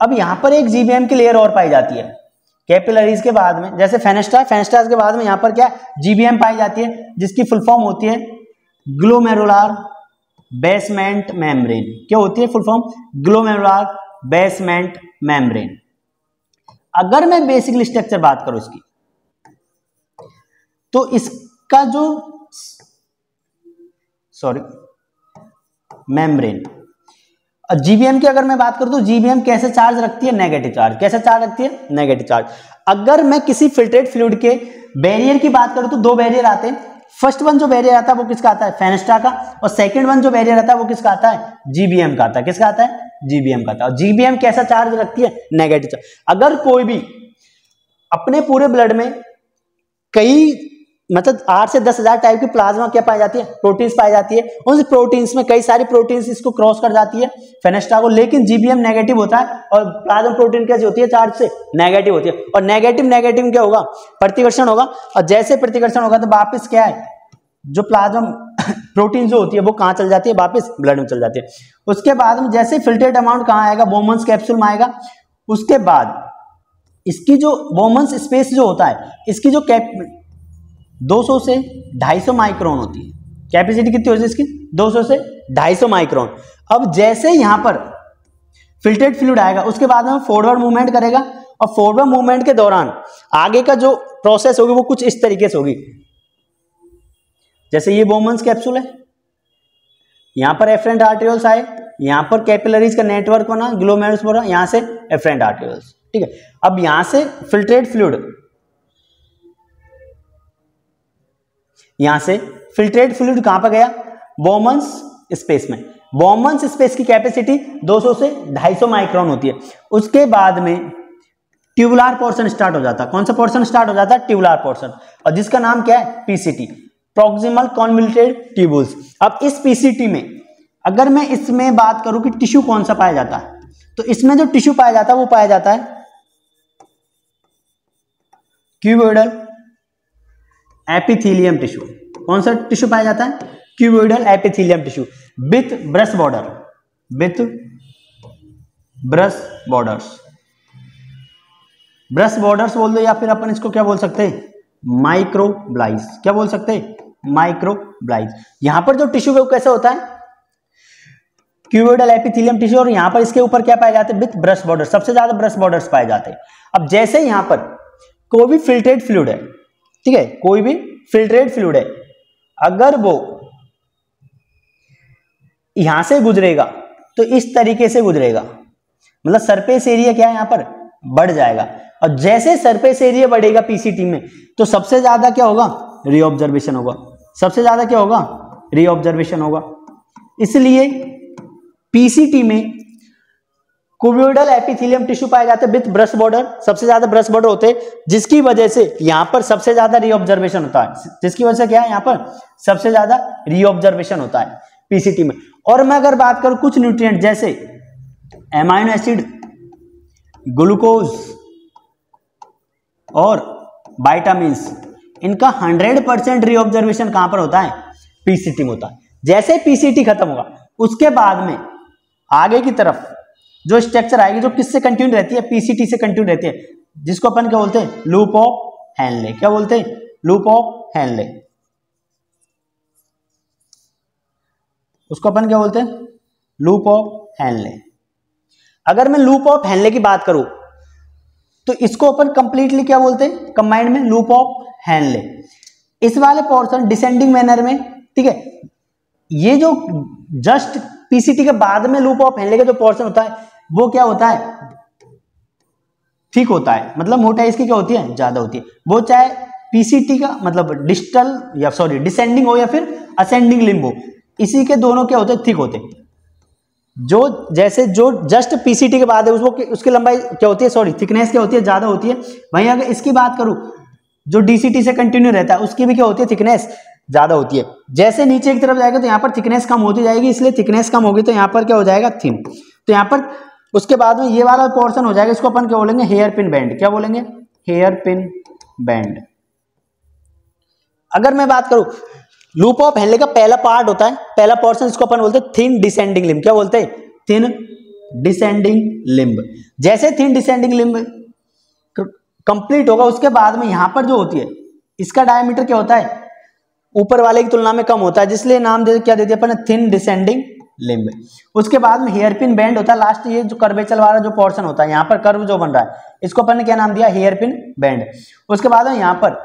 अब यहां पर एक जीबीएम की लेयर और पाई जाती है कैपिलरीज के बाद में। जैसे फेनेस्ट्रा के बाद में यहां पर क्या जीबीएम पाई जाती है, जिसकी फुल फॉर्म होती है ग्लोमेरुलर बेसमेंट मेम्ब्रेन। क्या होती है full form glomerular basement membrane. अगर मैं बेसिकली स्ट्रक्चर बात करूं इसकी तो इसका जो मेम्ब्रेन जीबीएम की अगर मैं बात करूं तो जीबीएम कैसे चार्ज रखती है नेगेटिव चार्ज। कैसे चार्ज रखती है नेगेटिव चार्ज। अगर मैं किसी फिल्ट्रेट फ्लूइड के बैरियर की बात करूं तो 2 बैरियर आते हैं। फर्स्ट वन जो बैरियर आता है वो किसका आता है फेनेस्ट्रा का, और सेकंड वन जो बैरियर आता है वो किसका आता है जीबीएम का आता है। किसका आता है जीबीएम का आता है। और जीबीएम कैसा चार्ज रखती है नेगेटिव चार्ज। अगर कोई भी अपने पूरे ब्लड में कई मतलब 8 से 10,000 टाइप की प्लाज्मा क्या पाई जाती है प्रोटीन्स पाई जाती है। उन प्रोटीन्स में कई सारी प्रोटीन्स इसको क्रॉस कर जाती है फेनेस्ट्रा को, लेकिन जीबीएम नेगेटिव होता है और प्लाज्मा प्रोटीन कैसी होती है चार्ज से नेगेटिव होती है। और नेगेटिव क्या होगा प्रतिकर्षण होगा, और जैसे प्रतिकर्षण होगा तो वापस क्या है जो प्लाज्मा प्रोटीन जो होती है वो कहां चल जाती है वापस ब्लड में चल जाती है। उसके बाद में जैसे फिल्ट्रेट अमाउंट कहां आएगा बोमन्स कैप्सूल में आएगा। उसके बाद इसकी जो बोमन्स स्पेस जो होता है इसकी जो 200 से 250 माइक्रोन होती है। कैपेसिटी कितनी होती है इसकी 200 से 250 माइक्रोन। अब जैसे यहां पर फिल्ट्रेट फ्लूइड आएगा उसके बाद में फॉरवर्ड मूवमेंट करेगा और फॉरवर्ड मूवमेंट के दौरान आगे का जो प्रोसेस होगी वो कुछ इस तरीके से होगी। जैसे ये बोमन्स कैप्सूल है, यहां पर एफरेंट आर्टेरियल्स आए, यहां पर कैपिलरीज का नेटवर्क बना, ग्लोमेरुलस बना, यहां से एफरेंट आर्टेरियल्स, ठीक है। अब यहां से फिल्ट्रेट फ्लूइड, यहां से फिल्ट्रेट फ्लूइड कहां पर गया, बोमन्स स्पेस में। बोमन्स स्पेस की कैपेसिटी 200 से 250 माइक्रोन होती है। उसके बाद में ट्यूबुलर पोर्शन स्टार्ट हो जाता है। कौन सा पोर्शन स्टार्ट हो जाता है, ट्यूबुलर पोर्शन, और जिसका नाम क्या है, पीसीटी, प्रॉक्सिमल कॉन्वोल्यूटेड ट्यूबुल्स। अब इस पीसीटी में अगर मैं इसमें बात करूं कि टिश्यू कौन सा पाया जाता है, तो इसमें जो टिश्यू पाया जाता है वो पाया जाता है क्यूबोइडल एपिथेलियम टिश्यू। कौन सा टिश्यू पाया जाता है, cuboidal epithelium tissue with brush border, with brush borders. Brush borders बोल दो या फिर अपन इसको क्या बोल सकते हैं, माइक्रोब्लाइज। क्या बोल सकते हैं, माइक्रोब्लाइज। यहां पर जो टिश्यू है वो कैसा होता है, क्यूबोइडल एपिथेलियम टिश्यू, और यहां पर इसके ऊपर क्या पाए जाते हैं, विथ ब्रश बॉर्डर। सबसे ज्यादा ब्रश बॉर्डर्स पाए जाते हैं। अब जैसे यहां पर कोई भी फिल्ट्रेट फ्लूइड है, ठीक है, कोई भी फिल्ट्रेट फ्लूइड है, अगर वो यहां से गुजरेगा तो इस तरीके से गुजरेगा, मतलब सरफेस एरिया क्या है यहां पर बढ़ जाएगा। और जैसे सरफेस एरिया बढ़ेगा पीसीटी में तो सबसे ज्यादा क्या होगा, रीऑब्जर्वेशन होगा। सबसे ज्यादा क्या होगा, रीऑब्जर्वेशन होगा। इसलिए पीसीटी में क्यूबोइडल एपिथेलियम टिश्यू पाए जाते हैं विथ ब्रश बॉर्डर। सबसे ज्यादा ब्रश बॉर्डर होते हैं, जिसकी वजह से यहां पर सबसे ज्यादा रीऑब्जर्वेशन होता है। जिसकी वजह से क्या है, यहां पर सबसे ज्यादा रीऑब्जर्वेशन होता है पीसीटी में। और मैं अगर बात करूं कुछ न्यूट्रिएंट जैसे एमाइनो एसिड, ग्लूकोज और विटामिन्स, इनका 100% रीऑब्जर्वेशन कहां पर होता है, पीसीटी में होता है। जैसे पीसीटी खत्म होगा उसके बाद में आगे की तरफ जो स्ट्रक्चर आएगी जो किससे कंटिन्यू रहती है, पीसीटी से कंटिन्यू रहती है, जिसको अपन क्या बोलते हैं, लूप ऑफ हेनले। क्या बोलते हैं, लूप ऑफ हेनले। उसको अपन क्या बोलते हैं, लूप ऑफ हेनले। अगर मैं लूप ऑफ हेनले की बात करूं तो इसको अपन कंप्लीटली क्या बोलते हैं, कंबाइंड में लूप ऑफ हेनले। इस वाले पोर्शन डिसेंडिंग मैनर में, ठीक है, ये जो जस्ट पीसीटी के बाद में लूप ऑफ हेनले का जो पोर्शन होता है वो क्या होता है, ठीक होता है, मतलब मोटाई इसकी क्या होती है, ज्यादा होती है। वो चाहे पीसीटी का मतलब डिस्टल या सॉरी डिसेंडिंग हो या फिर असेंडिंग लिम्ब हो, इसी के दोनों क्या होते हैं, थिक होते हैं। जो जैसे जो जस्ट पीसीटी के बाद है उसको उसकी लंबाई क्या होती है, सॉरी थिकनेस क्या होती है, ज्यादा होती है। वहीं अगर इसकी बात करूं जो डीसीटी से कंटिन्यू रहता है उसकी भी क्या होती है, थिकनेस ज्यादा होती है। जैसे नीचे की तरफ जाएगा तो यहाँ पर थिकनेस कम होती जाएगी, इसलिए थिकनेस कम होगी तो यहाँ पर क्या हो जाएगा, थिन। तो यहाँ पर उसके बाद में ये वाला पोर्शन हो जाएगा, इसको अपन क्या बोलेंगे, हेयर पिन बैंड। क्या बोलेंगे, हेयर पिन बैंड। अगर मैं बात करूं लूप ऑफ हेनले का पहला पार्ट होता है, पहला पोर्शन, इसको अपन बोलते हैं थिन डिसेंडिंग लिम्ब। क्या बोलते हैं, थिन डिसेंडिंग लिम्ब। जैसे थिन डिसेंडिंग लिम्ब कंप्लीट होगा उसके बाद में यहां पर जो होती है इसका डायमीटर क्या होता है, ऊपर वाले की तुलना में कम होता है, जिसलिए नाम क्या दे दिया अपन, थिन डिसेंडिंग लिम्ब। उसके बाद में हेयर पिन बैंड होता है लास्ट, ये जो कर्वेचर वाला जो पोर्शन होता है, यहाँ पर कर्व जो बन रहा है, इसको अपन ने क्या नाम दिया, हेयर पिन बैंड। उसके बाद में यहाँ पर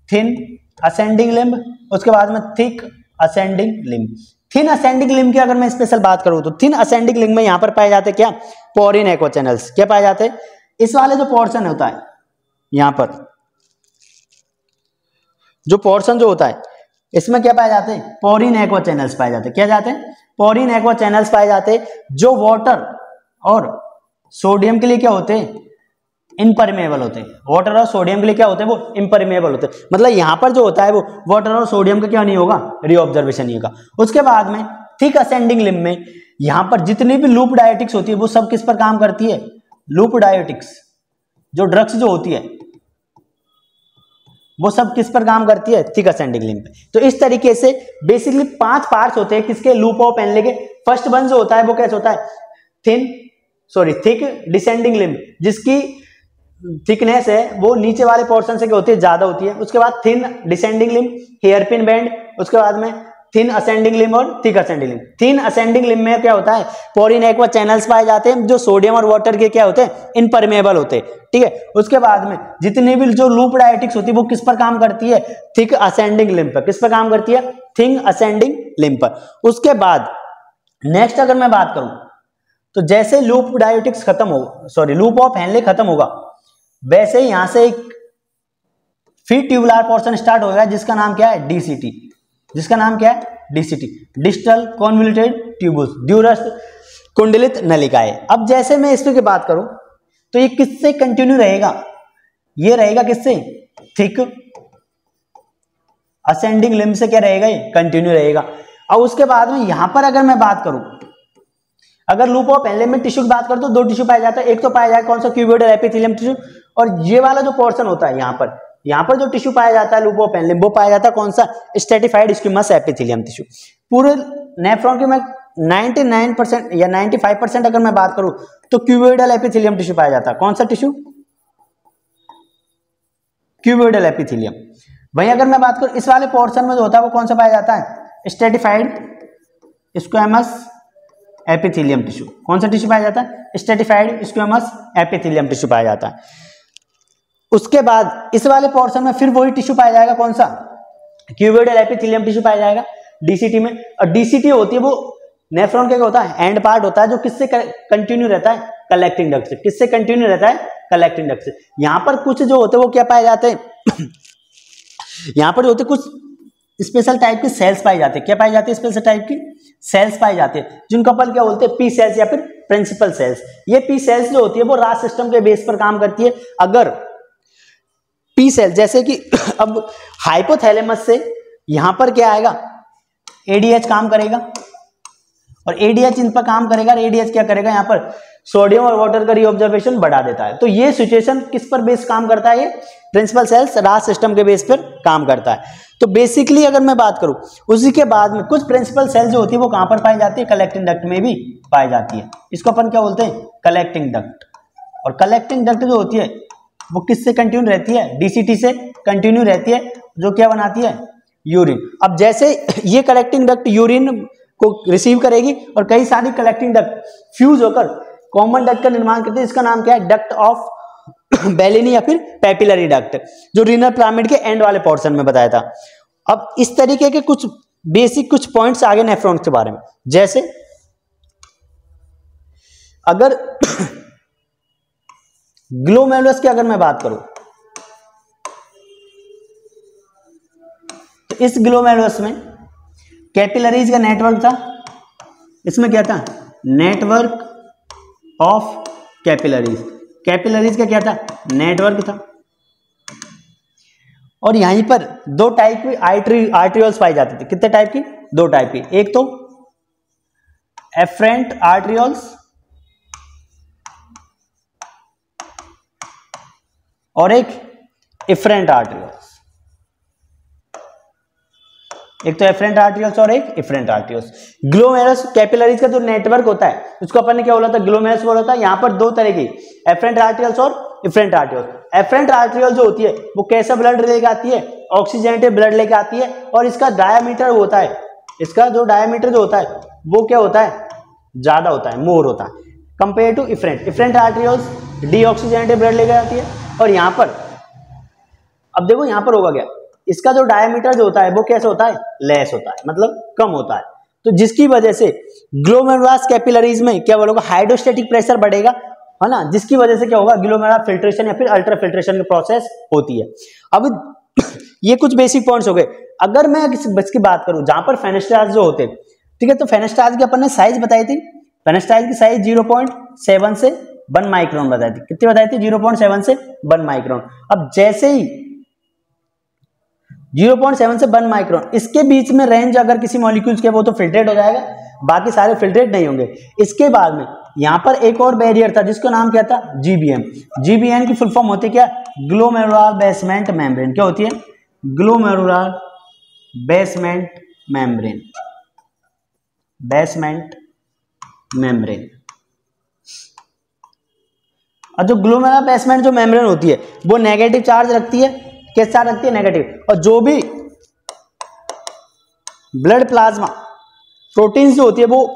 थिन असेंडिंग लिम्ब, उसके बाद में thick ascending limb. Thin ascending limb की अगर मैं स्पेशल बात करूं तो थिन असेंडिंग लिम्ब में यहाँ पर पाए जाते क्या, पोरिन एक्वा चैनल्स। क्या पाए जाते, इस वाले जो पोर्शन होता है, यहाँ पर जो पोर्शन जो होता है इसमें क्या पाए जाते हैं, पोरिन एक्वा चैनल्स पाए जाते हैं। क्या जाते हैं, पोरिन एक्वा चैनल्स पाए जाते हैं, जो वाटर और सोडियम के लिए क्या होते हैं, इम्परमेबल होते हैं। वाटर और सोडियम के लिए क्या होते हैं, वो इम्परमेबल होते हैं। मतलब यहां पर जो होता है वो वाटर और सोडियम का क्या नहीं होगा, रीऑब्जर्वेशन नहीं होगा। उसके बाद में थिक असेंडिंग लिम्ब में यहां पर जितनी भी लूप डायोटिक्स होती है वो सब किस पर काम करती है, लूप डायोटिक्स, जो ड्रग्स जो होती है वो सब किस पर काम करती है, थिक असेंडिंग लिम्ब पे। तो इस तरीके से बेसिकली 5 पार्ट्स होते हैं किसके, लूप ऑफ हेनले के। फर्स्ट वन जो होता है वो कैसे होता है, थिक डिसेंडिंग लिम्ब, जिसकी थिकनेस है वो नीचे वाले पोर्शन से क्या होती है, ज्यादा होती है। उसके बाद thin descending limb, hairpin band, उसके बाद में थिन असेंडिंग लिम्ब और thick ascending limb. Thin ascending limb में क्या होता है, पोरिन एक्वा चैनल्स पाए जाते हैं जो सोडियम और वाटर के क्या होते हैं, इनपरमेबल होते हैं, ठीक है। उसके बाद में जितनी भी जो लूप डायटिक्स होती है वो किस पर काम करती है, थिक असेंडिंग लिम्ब पर। किस पर काम करती है, थिन असेंडिंग लिम्ब पर। उसके बाद नेक्स्ट अगर मैं बात करूं तो जैसे लूप डायटिक्स खत्म होगा, सॉरी लूप ऑफ हेनले खत्म होगा, वैसे ही यहां से एक फिर ट्यूबुलर पोर्शन स्टार्ट होगा जिसका नाम क्या है, डीसीटी। जिसका नाम क्या है, डीसीटी, डिस्टल कॉन्वोल्यूटेड ट्यूबुल्स, दूरस्थ कुंडलित नलिकाएं। अब जैसे मैं इस पे बात करूं तो ये किससे कंटिन्यू रहेगा, ये रहेगा किससे, थिक असेंडिंग लिम्ब से क्या रहेगा, ये कंटिन्यू रहेगा। अब उसके बाद में यहां पर अगर मैं बात करूं, अगर लूप ऑफ हेनले में टिश्यू की बात करूं तो दो टिश्यू पाया जाता है। एक तो पाया जाएगा कौन सा, क्यूबोइडल एपिथेलियम टिश्यू, और ये वाला जो पोर्शन होता है यहां पर जो टिश्यू पाया जाता है लूप ऑफ हेनले, वो पाया जाता है कौन सा, स्ट्रेटिफाइड स्क्विमस एपिथेलियम टिश्यू। पूरे नेफ्रॉन के मैं 99% या 95% अगर मैं बात करूं तो क्यूबोइडल एपिथेलियम टिश्यू पाया जाता है। कौन सा टिश्यू, क्यूबोइडल एपिथेलियम। वहीं अगर मैं बात करूं इस वाले पोर्शन में जो होता है वो कौन सा पाया जाता है, स्ट्रेटिफाइड स्क्विमस एपिथेलियम टिश्यू। कौन सा टिश्यू पाया जाता है, स्ट्रेटिफाइड स्क्विमस एपिथेलियम टिश्यू पाया जाता है। उसके बाद इस वाले पोर्शन में फिर वही टिश्यू पाया जाएगा कौन सा, क्यूबोइडल एपिथेलियम टिश्यू पाया जाएगा डीसीटी में। और डीसीटी होती है वो नेफ्रॉन का होता है एंड पार्ट होता है जो किससे कंटिन्यू रहता है, कलेक्टिंग डक्ट से। किससे कंटिन्यू रहता है, कलेक्टिंग डक्ट से। यहां पर कुछ जो होते हैं वो क्या पाए जाते हैं यहां पर जो होते कुछ स्पेशल टाइप के सेल्स पाई जाते हैं। क्या पाई जाती है, स्पेशल टाइप की सेल्स पाई जाती है जिनको अपन क्या बोलते हैं, पी सेल्स या फिर प्रिंसिपल सेल्स। ये पी सेल्स जो होती है वो रास सिस्टम के बेस पर काम करती है। अगर पी सेल जैसे कि अब हाइपोथैलेमस से यहां पर क्या आएगा, एडीएच काम करेगा और एडीएच इन पर काम करेगा। एडीएच क्या करेगा, यहां पर सोडियम और वाटर का रीऑब्जर्वेशन बढ़ा देता है। तो ये सिचुएशन किस पर बेस काम करता है, ये प्रिंसिपल सेल्स रास सिस्टम के बेस पर काम करता है। तो बेसिकली अगर मैं बात करूं उसी के बाद में कुछ प्रिंसिपल सेल्स जो होती है वो कहां पर पाई जाती है, कलेक्टिंग डक्ट में भी पाई जाती है। इसको अपन क्या बोलते हैं, कलेक्टिंग डक्ट। और कलेक्टिंग डक्ट जो होती है वो किससे कंटिन्यू रहती है, डीसीटी से कंटिन्यू रहती है, जो क्या बनाती है, यूरिन। अब जैसे ये कलेक्टिंग डक्ट यूरिन को रिसीव करेगी और कई सारी कलेक्टिंग डक्ट फ्यूज होकर कॉमन डक्ट का निर्माण करते हैं। इसका नाम क्या है, डक्ट ऑफ बेलिनी या फिर पैपिलरी डक्ट, जो रीनल पिरामिड के एंड वाले पोर्शन में बताया था। अब इस तरीके के कुछ बेसिक कुछ पॉइंट्स आगे नेफ्रॉन्स के बारे में, जैसे अगर ग्लोमेरुलस की अगर मैं बात करूं तो इस ग्लोमेरुलस में कैपिलरीज का नेटवर्क था। इसमें क्या था, नेटवर्क ऑफ कैपिलरीज। कैपिलरीज का क्या था, नेटवर्क था। और यहीं पर दो टाइप की आर्ट्रियोल्स पाई जाती थी। कितने टाइप की, दो टाइप की। एक तो एफरेंट आर्ट्रियोल्स और एक इफरेंट आर्ट्रियोल्स। एक तो एफरेंट आर्ट्रियोल्स और एक इफरेंट आर्ट्रियोल्स। ग्लोमेरुलस कैपिलरीज का जो नेटवर्क होता है उसको अपन ने क्या बोला था, ग्लोमेरुलस बोला था। यहां पर दो तरह की एफरेंट आर्ट्रियोल्स और इफरेंट आर्ट्रियोल्स। एफरेंट आर्ट्रियोल जो होती है वो कैसा ब्लड लेके आती है, ऑक्सीजनेटेड ब्लड लेके आती है। और इसका डायामीटर होता है, इसका जो डायामीटर जो होता है वो क्या होता है, ज्यादा होता है, मोर होता है compare to efferent. Efferent arterioles deoxygenated blood लेके आती है। और यहां पर अब देखो यहां पर होगा क्या, इसका जो डायमीटर जो होता है वो कैसे होता है, लेस होता है, मतलब कम होता है। तो जिसकी वजह से ग्लोमेरुलस कैपिलरीज में क्या बोलोगे, हाइड्रोस्टैटिक प्रेशर बढ़ेगा, है ना, जिसकी वजह से क्या होगा, ग्लोमेरुलर फिल्ट्रेशन या फिर अल्ट्रा फिल्ट्रेशन की प्रोसेस होती है। अब ये कुछ बेसिक पॉइंट्स हो गए। अगर मैं इसकी बात करूं जहां पर फेनेस्ट्राल्स जो होते, ठीक है, तो फेनेस्ट्राल्स की अपन ने साइज बताई थी। फेनेस्ट्राल्स की साइज 0.7 से 1 माइक्रोन बताई थी। कितनी बताई थी, 0.7 से 1 माइक्रोन। अब जैसे ही 0.7 से 1 माइक्रोन, इसके बीच में रेंज अगर किसी मॉलिक्यूल्स के वो तो फिल्ट्रेट हो जाएगा, बाकी सारे फिल्ट्रेट नहीं होंगे। इसके बाद में यहां पर एक और बैरियर था जिसका नाम क्या था, जीबीएम। जीबीएम की फुल फॉर्म होती है क्या, ग्लोमेरुलर बेसमेंट मेम्ब्रेन। क्या होती है, glomerular basement membrane, basement membrane. और जो ग्लोमेरुलर बेसमेंट जो मेम्ब्रेन होती है वो नेगेटिव चार्ज रखती है। कैसा रखती है, नेगेटिव। और जो भी ब्लड प्लाज्मा प्रोटीन्स जो होती है वो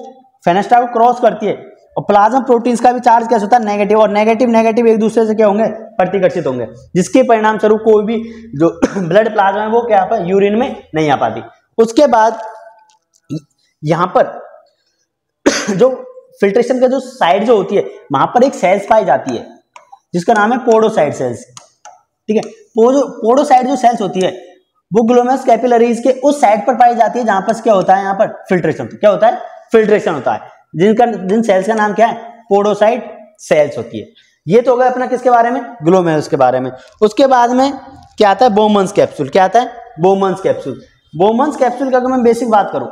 फेनेस्ट्रा को क्रॉस करती है, और प्लाज्मा प्रोटीन्स का भी चार्ज कैसे होता है नेगेटिव, और नेगेटिव नेगेटिव एक दूसरे से क्या होंगे प्रतिकर्षित होंगे, जिसके परिणाम स्वरूप कोई भी जो ब्लड प्लाज्मा है वो क्या पर यूरिन में नहीं आ पाती। उसके बाद यहां पर जो फिल्ट्रेशन का जो साइड जो होती है वहां पर एक सेल्स पाई जाती है जिसका नाम है पोडोसाइट सेल्स, ठीक है। पोडोसाइट जो सेल्स होती है वो ग्लोमेरुलस कैपिलरीज के उस साइड पर पाई जाती है जहां पर क्या होता है, यहाँ पर फिल्ट्रेशन, क्या होता है फिल्ट्रेशन होता है, जिन सेल्स का नाम क्या है पोडोसाइट सेल्स होती है। ये तो हो गया अपना किसके बारे में, ग्लोमेरुलस के बारे में। उसके बाद में क्या आता है बोमन्स कैप्सूल, क्या आता है बोमन्स कैप्सूल। बोमन्स कैप्सूल का अगर मैं बेसिक बात करूं,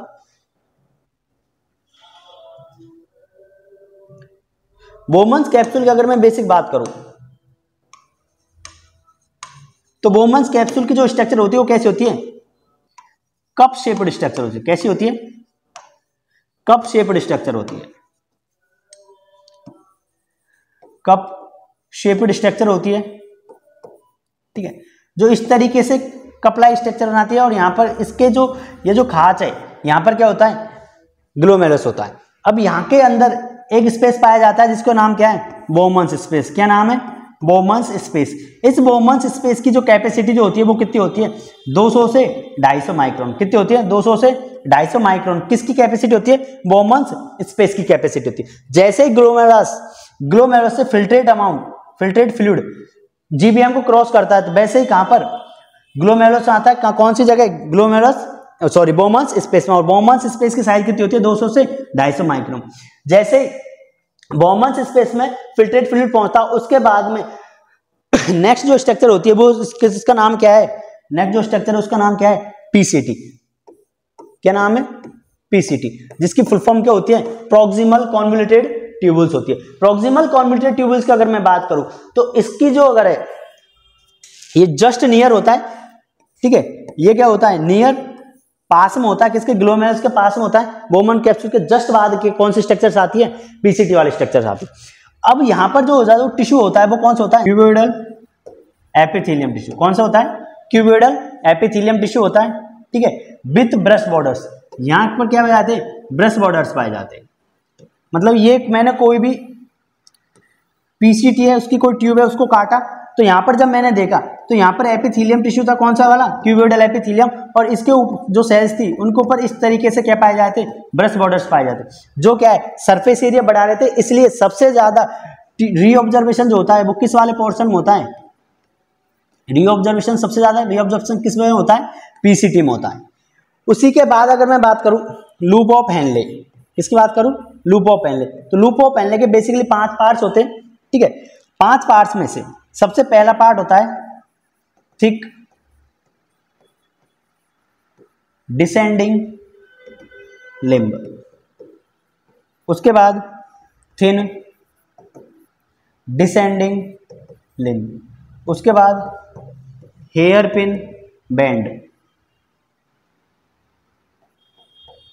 बोमन्स कैप्सूल की अगर मैं बेसिक बात करूं तो बोमन्स कैप्सूल की जो स्ट्रक्चर होती है वो कैसी होती है, कप शेप्ड स्ट्रक्चर होती है। कैसी होती है, कप शेप्ड स्ट्रक्चर होती है, कप शेप्ड स्ट्रक्चर होती है, ठीक है, जो इस तरीके से कपला स्ट्रक्चर बनाती है। और यहां पर इसके जो ये जो खांच है यहां पर क्या होता है ग्लोमेरुलस होता है। अब यहां के अंदर एक स्पेस पाया जाता है जिसका नाम क्या है बोमन्स स्पेस। क्या नाम है बोमन्स स्पेस। इस बोमन्स स्पेस की जो कैपेसिटी जो होती है वो कितनी होती है 200 से 250 माइक्रोन। कितनी होती है 200 से 250 माइक्रोन। किसकी कैपेसिटी होती है बोमन्स स्पेस की कैपेसिटी होती है। जैसे ही ग्लोमेरुलस से फिल्ट्रेट फ्लूइड जीबीएम को क्रॉस करता है तो वैसे ही कहां पर ग्लोमेरुलस आता है, कौन सी जगह बोमन्स स्पेस में। और बोमन्स स्पेस की साइज कितनी होती है 200 से 250 माइक्रोन। जैसे बोमन्स स्पेस में फिल्ट्रेट फ्लूइड पहुंचता है उसके बाद में नेक्स्ट जो स्ट्रक्चर होती है वो इसका नाम क्या है, नेक्स्ट जो स्ट्रक्चर है उसका नाम क्या है पीसीटी। क्या नाम है पीसीटी, जिसकी फुल फॉर्म क्या होती है प्रॉक्सिमल कॉन्वोल्यूटेड ट्यूबुल्स होती है। प्रॉक्सिमल कॉन्वोल्यूटेड ट्यूबुल्स की अगर मैं बात करूं तो इसकी जो अगर है ये जस्ट नियर होता है, ठीक है, ये क्या होता है नियर पास में होता है, किसके ग्लोमेरुलस के पास में होता है। बोमन कैप्सूल के जस्ट बाद के कौन सी स्ट्रक्चर्स आती है पीसीटी वाली स्ट्रक्चर्स आती है। अब यहां पर जो टिश्यू होता है वो कौन सा होता है क्यूबोइडल एपिथेलियम टिश्यू। कौन सा होता है क्यूबोइडल एपिथेलियम टिश्यू होता है, ठीक है, विथ ब्रश बॉर्डर्स। यहां पर क्या पाए जाते हैं ब्रश बॉर्डर्स पाए जाते हैं। मतलब ये मैंने कोई भी पीसीटी है उसकी कोई ट्यूब है उसको काटा तो यहां पर जब मैंने देखा तो यहां पर एपिथेलियम टिश्यू था, कौन सा वाला क्यूबोइडल एपिथेलियम, और इसके जो सेल्स थी उनके ऊपर इस तरीके से क्या पाए जाते ब्रश बॉर्डर्स पाए जाते, जो क्या है सरफेस एरिया बढ़ा रहे थे। इसलिए सबसे ज्यादा रीऑब्जर्वेशन जो होता है वो किस वाले पोर्शन में होता है, रीऑब्जर्वेशन सबसे ज्यादा रीऑब्जर्वेशन किस में होता है पीसीटी में होता है। उसी के बाद अगर मैं बात करूं लूप ऑफ हेनले, किसकी बात करूं लूप ऑफ हेनले, तो लूप ऑफ हेनले के बेसिकली 5 पार्ट्स होते हैं, ठीक है। 5 पार्ट्स में से सबसे पहला पार्ट होता है थिक डिसेंडिंग लिम्ब, उसके बाद थिन डिसेंडिंग लिम्ब, उसके बाद hairpin band,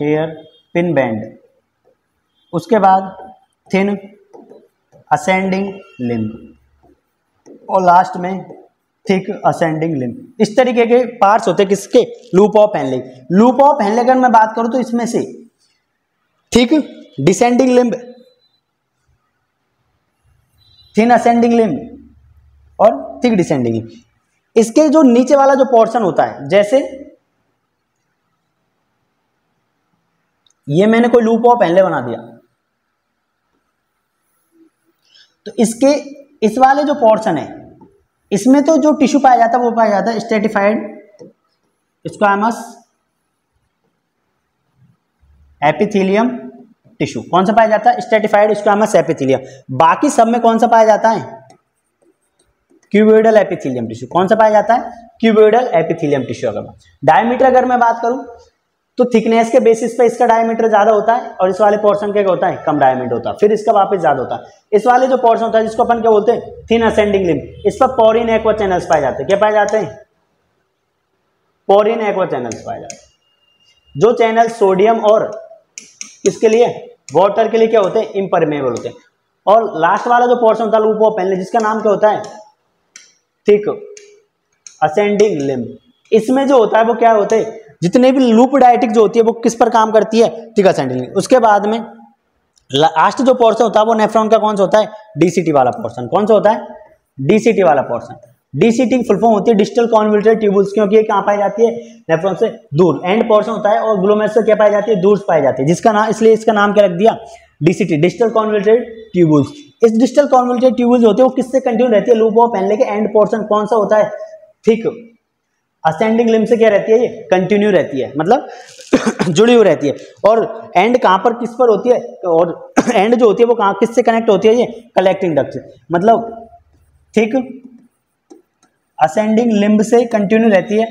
hairpin band, उसके बाद थिन असेंडिंग लिम्ब और लास्ट में थिक असेंडिंग लिम्ब। इस तरीके के पार्ट्स होते हैं किसके loop of Henle. Loop of Henle अगर मैं बात करूं तो इसमें से thick descending limb, thin ascending limb और थिक डिसेंडिंग लिम्ब, इसके जो नीचे वाला जो पोर्शन होता है, जैसे ये मैंने कोई लूप ऑफ हेनले बना दिया तो इसके इस वाले जो पोर्शन है इसमें तो जो टिश्यू पाया जाता है वो पाया जाता है स्ट्रेटिफाइड स्क्वामस एपिथेलियम टिश्यू। कौन सा पाया जाता है स्ट्रेटिफाइड स्क्वामस एपिथेलियम। बाकी सब में कौन सा पाया जाता है क्यूबोइडल एपिथेलियम टिश्यू। कौन सा पाया जाता है क्यूबोइडल एपिथेलियम टिश्यू। डायमीटर अगर मैं बात करूं तो थिकनेस के बेसिस पे इसका डायमीटर ज्यादा होता है और इस वाले पोर्शन के क्या होता है कम डायमीटर होता है, फिर इसका वापस ज्यादा होता है। इस वाले जो पोर्शन होता है जिसको अपन क्या बोलते हैं थिन असेंडिंग लिम्ब, इस पर पोरिन एक्वा चैनल्स पाए जाते हैं। क्या पाए जाते हैं पोरिन एक्वा चैनल्स पाए जाते हैं, जो चैनल सोडियम और किसके लिए वाटर के लिए क्या होते हैं इम्परमेबल होते हैं। और लास्ट वाला जो पोर्शन होता है लूप ऑफ हेनले जिसका नाम क्या होता है थिक असेंडिंग लिम्ब, इसमें जो होता है वो क्या होते हैं जितने भी लूप डायटिक जो होती है वो किस पर काम करती है, थिक असेंडिंग। उसके बाद में लास्ट जो पोर्शन होता है वो नेफ्रॉन का कौन सा होता है, डीसीटी वाला पोर्शन। कौन सा होता है, डीसीटी वाला पोर्शन। डीसीटी की फुल फॉर्म होती है डिस्टल कॉन्वोल्यूटेड ट्यूबुल्स, क्योंकि ये कहाँ पाई जाती है, नेफ्रॉन से दूर एंड पोर्शन होता है, और ग्लोमेरुलस से क्या पाई जाती है, दूर पाई जाती है, जिसका नाम, इसलिए इसका नाम क्या रख दिया, डीसीटी, डिस्टल कॉन्वोल्यूटेड ट्यूबुल्स। इस डिस्टल कॉन्वोल्यूटेड ट्यूबुल्स होते हैं वो किससे कंटिन्यू रहती है, लूप ऑफ हेनले के एंड पोर्शन कौन सा होता है, थिक असेंडिंग लिम्ब से क्या रहती है, ये कंटिन्यू रहती है, मतलब जुड़ी हुई रहती है। और एंड कहां पर किस पर होती है, और एंड जो होती है वो कहां किससे कनेक्ट होती है, ये कलेक्टिंग डक्ट से, मतलब थिक असेंडिंग लिम्ब से कंटिन्यू रहती है।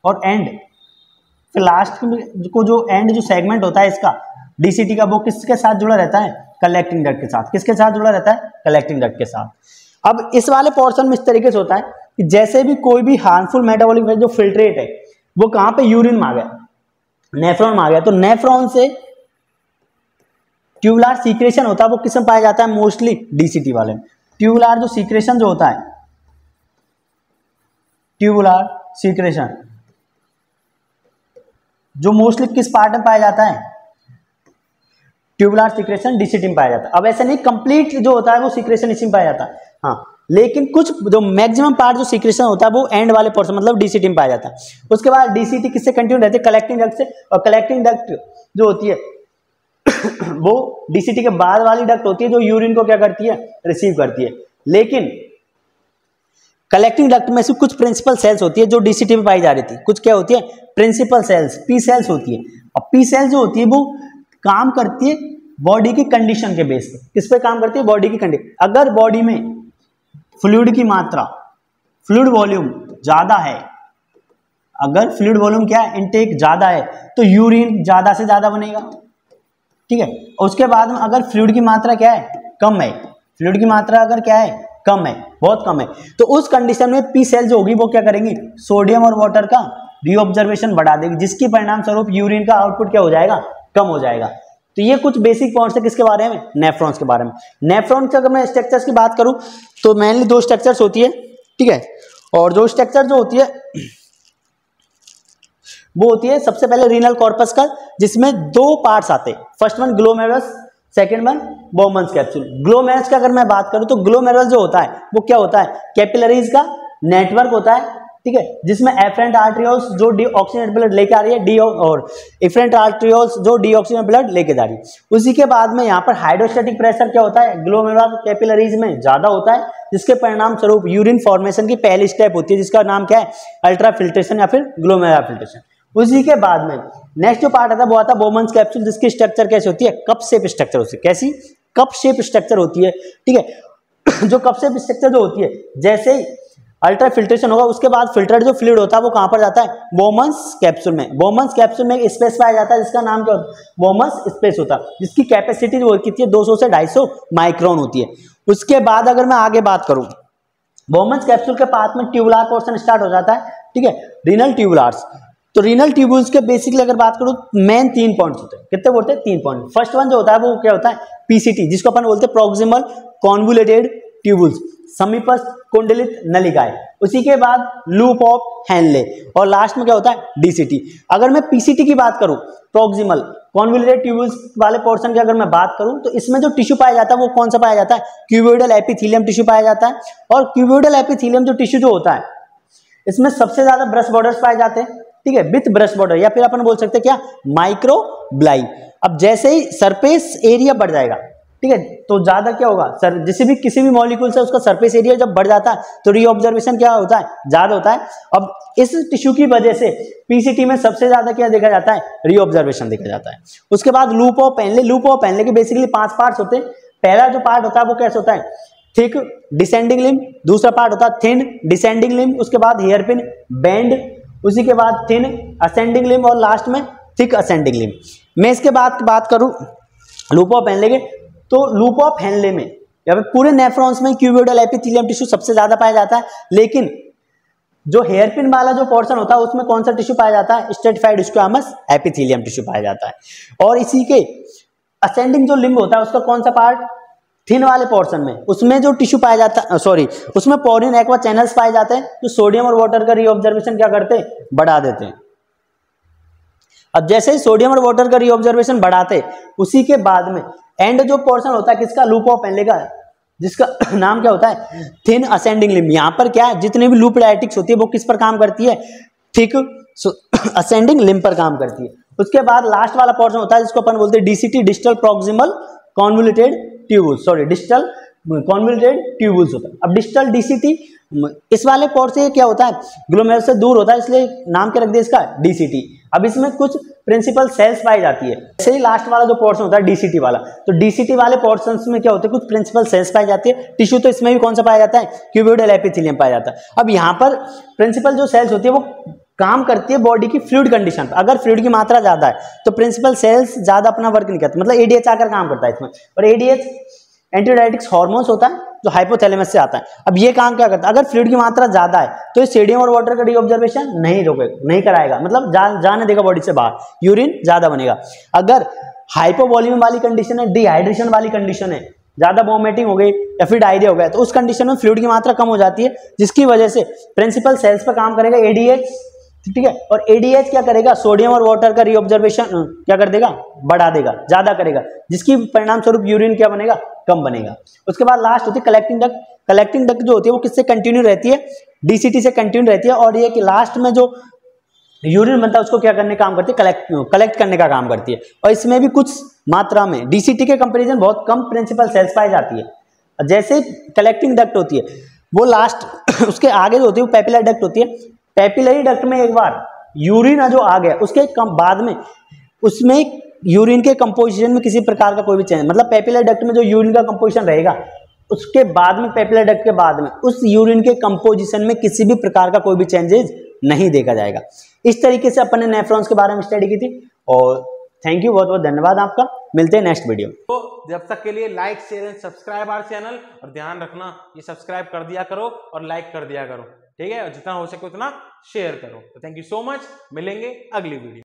और एंड फिर लास्ट को जो एंड जो सेगमेंट होता है इसका डीसीटी का, वो किसके साथ जुड़ा रहता है, कलेक्टिंग डक्ट के साथ। किसके साथ जुड़ा रहता है, कलेक्टिंग डक्ट के साथ। अब इस वाले पोर्शन में इस तरीके से होता है कि जैसे भी कोई भी हार्मफुल मेटाबॉलिक वेस्ट जो फिल्ट्रेट है वो कहां पे, यूरिन में आ गया, नेफ्रॉन में आ गया, तो नेफ्रॉन से ट्यूबुलर सीक्रेशन होता है वो किस में पाया जाता है, मोस्टली डीसीटी वाले में। ट्यूबुलर जो सीक्रेशन जो होता है, ट्यूबुलर सीक्रेशन जो मोस्टली किस पार्ट में पाया जाता है, ट्यूबुलर सीक्रेशन डीसीटी में पाया जाता है। अब ऐसा नहीं कंप्लीट जो होता है वो सीक्रेशन इसी में पाया जाता है, हाँ, लेकिन कुछ जो मैक्सिमम पार्ट जो सीक्रेशन होता है वो एंड वाले पोर्शन मतलब डीसीटी में पाया जाता है। उसके बाद डीसीटी किससे कंटिन्यू रहती है, कलेक्टिंग डक्ट से। और कलेक्टिंग डक्ट जो होती है वो डीसीटी के बाद वाली डक्ट होती है जो यूरिन को क्या करती है, रिसीव करती है। लेकिन कलेक्टिंग डक्ट में से कुछ प्रिंसिपल सेल्स होती है जो डीसीटी में पाई जा रही थी, कुछ क्या होती है, प्रिंसिपल सेल्स, पी सेल्स होती है। और पी सेल्स जो होती है वो काम करती है बॉडी की कंडीशन के बेस पे। किस पे काम करती है, बॉडी की कंडीशन। अगर बॉडी में फ्लूइड की मात्रा, फ्लूइड वॉल्यूम ज्यादा है, अगर फ्लूइड वॉल्यूम क्या है, इनटेक ज्यादा है, तो यूरिन ज्यादा से ज्यादा बनेगा, ठीक है। और उसके बाद में अगर फ्लूइड की मात्रा क्या है, कम है, फ्लूइड की मात्रा अगर क्या है, कम है, बहुत कम है, तो उस कंडीशन में पी सेल जो होगी वो क्या करेंगी, सोडियम और वाटर का रीऑब्जर्वेशन बढ़ा देगी, जिसके परिणाम स्वरूप यूरिन का आउटपुट क्या हो जाएगा, कम हो जाएगा। तो ये कुछ बेसिक पॉइंट्स है किसके बारे में, नेफ्रॉन्स के बारे में। नेफ्रॉन के अगर मैं स्ट्रक्चर्स की बात करूं तो मेनली दो स्ट्रक्चर्स होती है, ठीक है। और जो स्ट्रक्चर जो होती है वो होती है सबसे पहले रीनल कॉर्पस का, जिसमें दो पार्ट्स आते हैं, first one glomerulus, second one Bowman's capsule. Glomerulus का अगर मैं बात करूं तो ग्लोमेरुलस जो होता है वो क्या होता है, कैपिलरीज का नेटवर्क होता है, ठीक है, जिसमें एफरेंट आर्टरियोल्स जो डीऑक्सीजनेटेड ब्लड लेके आ रही है, डी और इफरेंट आर्टरियोल्स जो डीऑक्सीजनेटेड ब्लड लेके जा रही है। उसी के बाद में यहाँ पर हाइड्रोस्टैटिक प्रेशर क्या होता है, ग्लोमेरुलर कैपिलरीज में ज्यादा होता है, जिसके परिणाम स्वरूप यूरिन फॉर्मेशन की पहली स्टेप होती है, जिसका नाम क्या है, अल्ट्रा फिल्ट्रेशन या फिर ग्लोमेरुलर फिल्ट्रेशन। उसी के बाद में नेक्स्ट जो पार्ट आता है वो आता है बोमन्स कैप्सूल, जिसकी स्ट्रक्चर कैसी होती है, कप शेप स्ट्रक्चर होती है। कैसी, कप शेप स्ट्रक्चर होती है, ठीक है। जो कप शेप स्ट्रक्चर जो होती है, जैसे ही अल्ट्रा फिल्ट्रेशन होगा उसके बाद फिल्टर्ड जो फ्लूइड होता है वो कहां पर जाता है, बोमन्स कैप्सूल में। बोमन्स कैप्सूल में एक स्पेस पाया जाता है जिसका नाम क्या होता है, बोमन्स स्पेस होता है, जिसकी कैपेसिटी जो कितनी है, 200 से 250 माइक्रोन होती है। उसके बाद अगर मैं आगे बात करूं, बोमन्स कैप्सूल के पास में ट्यूबुलर पोर्शन स्टार्ट हो जाता है, ठीक है, रीनल ट्यूबुलर्स। तो रीनल ट्यूबुल्स के बेसिकली अगर बात करूं मेन 3 पॉइंट्स होते हैं। कितने बोलते हैं, 3 पॉइंट। फर्स्ट वन जो होता है वो क्या होता है, पीसीटी, जिसको अपन बोलते हैं प्रोक्सिमल कॉन्वोल्यूटेड ट्यूबुल्स, समीपस्थ कुंडलित नलिकाएं। उसी के बाद लूप ऑफ हेनले, और लास्ट में क्या होता है, डीसीटी। अगर मैं पीसीटी की बात करूं, प्रोक्सिमल कॉन्वोल्यूटेड ट्यूबुल्स वाले पोर्शन की अगर मैं बात करूं तो इसमें जो टिश्यू पाया जाता है वो कौन सा पाया जाता है, क्यूबोइडल एपिथेलियम टिश्यू पाया जाता है। और क्यूबोइडल एपिथेलियम जो टिश्यू जो होता है इसमें सबसे ज्यादा ब्रश बॉर्डर्स पाए जाते हैं, ठीक है, विथ ब्रश बॉर्डर, या फिर अपन बोल सकते हैं क्या, माइक्रोब्लाई। अब जैसे ही सरफेस एरिया बढ़ जाएगा, ठीक है, तो ज्यादा क्या होगा, सर जिसे भी किसी भी मॉलिक्यूल से उसका सरफेस एरिया जब बढ़ जाता है तो रीऑब्जर्वेशन क्या होता है, ज्यादा होता है। अब इस टिश्यू की वजह से पीसीटी में सबसे ज्यादा क्या देखा जाता है, रीऑब्जर्वेशन देखा जाता है। उसके बाद loop of Henle, loop of Henley के बेसिकली 5 पार्ट्स होते हैं। पहला जो पार्ट होता है वो कैसे होता है, थिक डिसेंडिंग लिम्ब, दूसरा पार्ट होता है थिन डिसेंडिंग लिम्ब, उसके बाद हेयर पिन बेंड, उसी के बाद थिन असेंडिंग लिम्ब, और लास्ट में थिक असेंडिंग लिम्ब। मैं इसके बाद बात करूं लूप ऑफ हेनले के, तो लूप ऑफ हेनले में या फिर पूरे नेफ्रॉन्स में क्यूबोइडल एपिथेलियम टिश्यू सबसे ज्यादा पाया जाता है, लेकिन जो हेयर पिन वाला जो पोर्शन होता है उसमें कौन सा टिश्यू पाया जाता है, स्ट्रेटिफाइड स्क्वामस एपिथेलियम टिश्यू पाया जाता है। और इसी के असेंडिंग जो लिम्ब होता है उसका कौन सा पार्ट, थिन वाले पोर्शन में, उसमें जो टिश्यू पाया जाता है, सॉरी, उसमें पोरिन एक्वा चैनल्स पाए जाते हैं जो सोडियम और वाटर का रीऑब्जर्वेशन क्या करते हैं, बढ़ा देते हैं, अब जैसे ही सोडियम और वाटर का रीऑब्जर्वेशन बढ़ाते, उसी के बाद में एंड जो पोर्शन होता है किसका, लूप ऑफ पेनले का, जिसका नाम क्या होता है, थिन असेंडिंग लिम्ब। यहाँ पर क्या है, जितने भी लूप डायटिक्स होती है वो किस पर काम करती है, थिक असेंडिंग लिम्ब पर काम करती है। उसके बाद लास्ट वाला पोर्शन होता है जिसको अपन बोलते हैं DCT, distal proximal convoluted tubules, sorry distal convoluted tubules होता है। अब डिस्टल डीसीटी, इस वाले पोर्ट से क्या होता है, ग्लोमेरुलस से दूर होता है, इसलिए नाम क्या रख दिया इसका, डीसीटी। अब इसमें कुछ प्रिंसिपल सेल्स पाई जाती है। जैसे ही लास्ट वाला जो पोर्शन होता है डीसीटी वाला, तो डीसीटी वाले पोर्शंस में क्या होते हैं, कुछ प्रिंसिपल सेल्स पाई जाती है। टिश्यू तो इसमें भी कौन सा पाया जाता है, क्यूबोइडल एपिथेलियम पाया जाता है। अब यहाँ पर प्रिंसिपल जो सेल्स होती है वो काम करती है बॉडी की फ्लूइड कंडीशन पर। अगर फ्लूइड की मात्रा ज्यादा है तो प्रिंसिपल सेल्स ज्यादा अपना वर्क नहीं करते, मतलब एडीएच आकर काम करता है इसमें। और एडीएच एंटीडायरेटिक्स हार्मोन्स होता है जो हाइपोथैलेमस से आता है। अब ये काम क्या करता है, अगर फ्लूइड की मात्रा ज्यादा है तो ये सोडियम और वाटर का रीऑब्जर्वेशन नहीं रोकेगा, नहीं कराएगा, मतलब जाने देगा बॉडी से बाहर, यूरिन ज्यादा बनेगा। अगर हाइपोवॉल्यूम वाली कंडीशन है, डिहाइड्रेशन वाली कंडीशन है, ज्यादा वॉमिटिंग हो गई या फिर डायरिया हो गया, तो उस कंडीशन में फ्लूइड की मात्रा कम हो जाती है, जिसकी वजह से प्रिंसिपल सेल्स पर काम करेगा एडीएच, ठीक है। और एडीएच क्या करेगा, सोडियम और वाटर का रीऑब्जर्वेशन क्या कर देगा, बढ़ा देगा, ज्यादा करेगा, जिसकी परिणाम स्वरूप यूरिन क्या बनेगा, कम बनेगा। उसके बाद लास्ट होती है कलेक्टिंग डक्ट। कलेक्टिंग डक्ट जो होती है वो किससे कंटिन्यू रहती है, डीसीटी से कंटिन्यू रहती है। और ये कि लास्ट में जो यूरिन बनता है उसको क्या करने का काम करती है, कलेक्ट करने का काम करती है। और इसमें भी कुछ मात्रा में डीसीटी के कंपेरिजन बहुत कम प्रिंसिपल सेल्स पाई जाती है। जैसे कलेक्टिंग डक्ट होती है वो लास्ट उसके आगे जो होती है वो पेपिलरी डक्ट होती है। पेपिलरी डक्ट में एक बार यूरिन जो आ गया उसके बाद में उसमें यूरिन के कंपोजिशन में किसी प्रकार का कोई भी चेंज, मतलब पेपिलरी डक्ट में जो यूरिन का कंपोजिशन रहेगा उसके बाद में, पेपिलरी डक्ट के बाद में उस यूरिन के कंपोजिशन में किसी भी प्रकार का कोई भी चेंजेस नहीं देखा जाएगा। इस तरीके से अपन ने नेफ्रॉन्स के बारे में स्टडी की थी। और थैंक यू, बहुत बहुत धन्यवाद आपका। मिलते हैं नेक्स्ट वीडियो। तो जब तक के लिए like share and subscribe our channel, और ध्यान रखना ये सब्सक्राइब कर दिया करो और लाइक कर दिया करो, ठीक है, और जितना हो सके उतना शेयर करो। तो थैंक यू सो मच, मिलेंगे अगली वीडियो।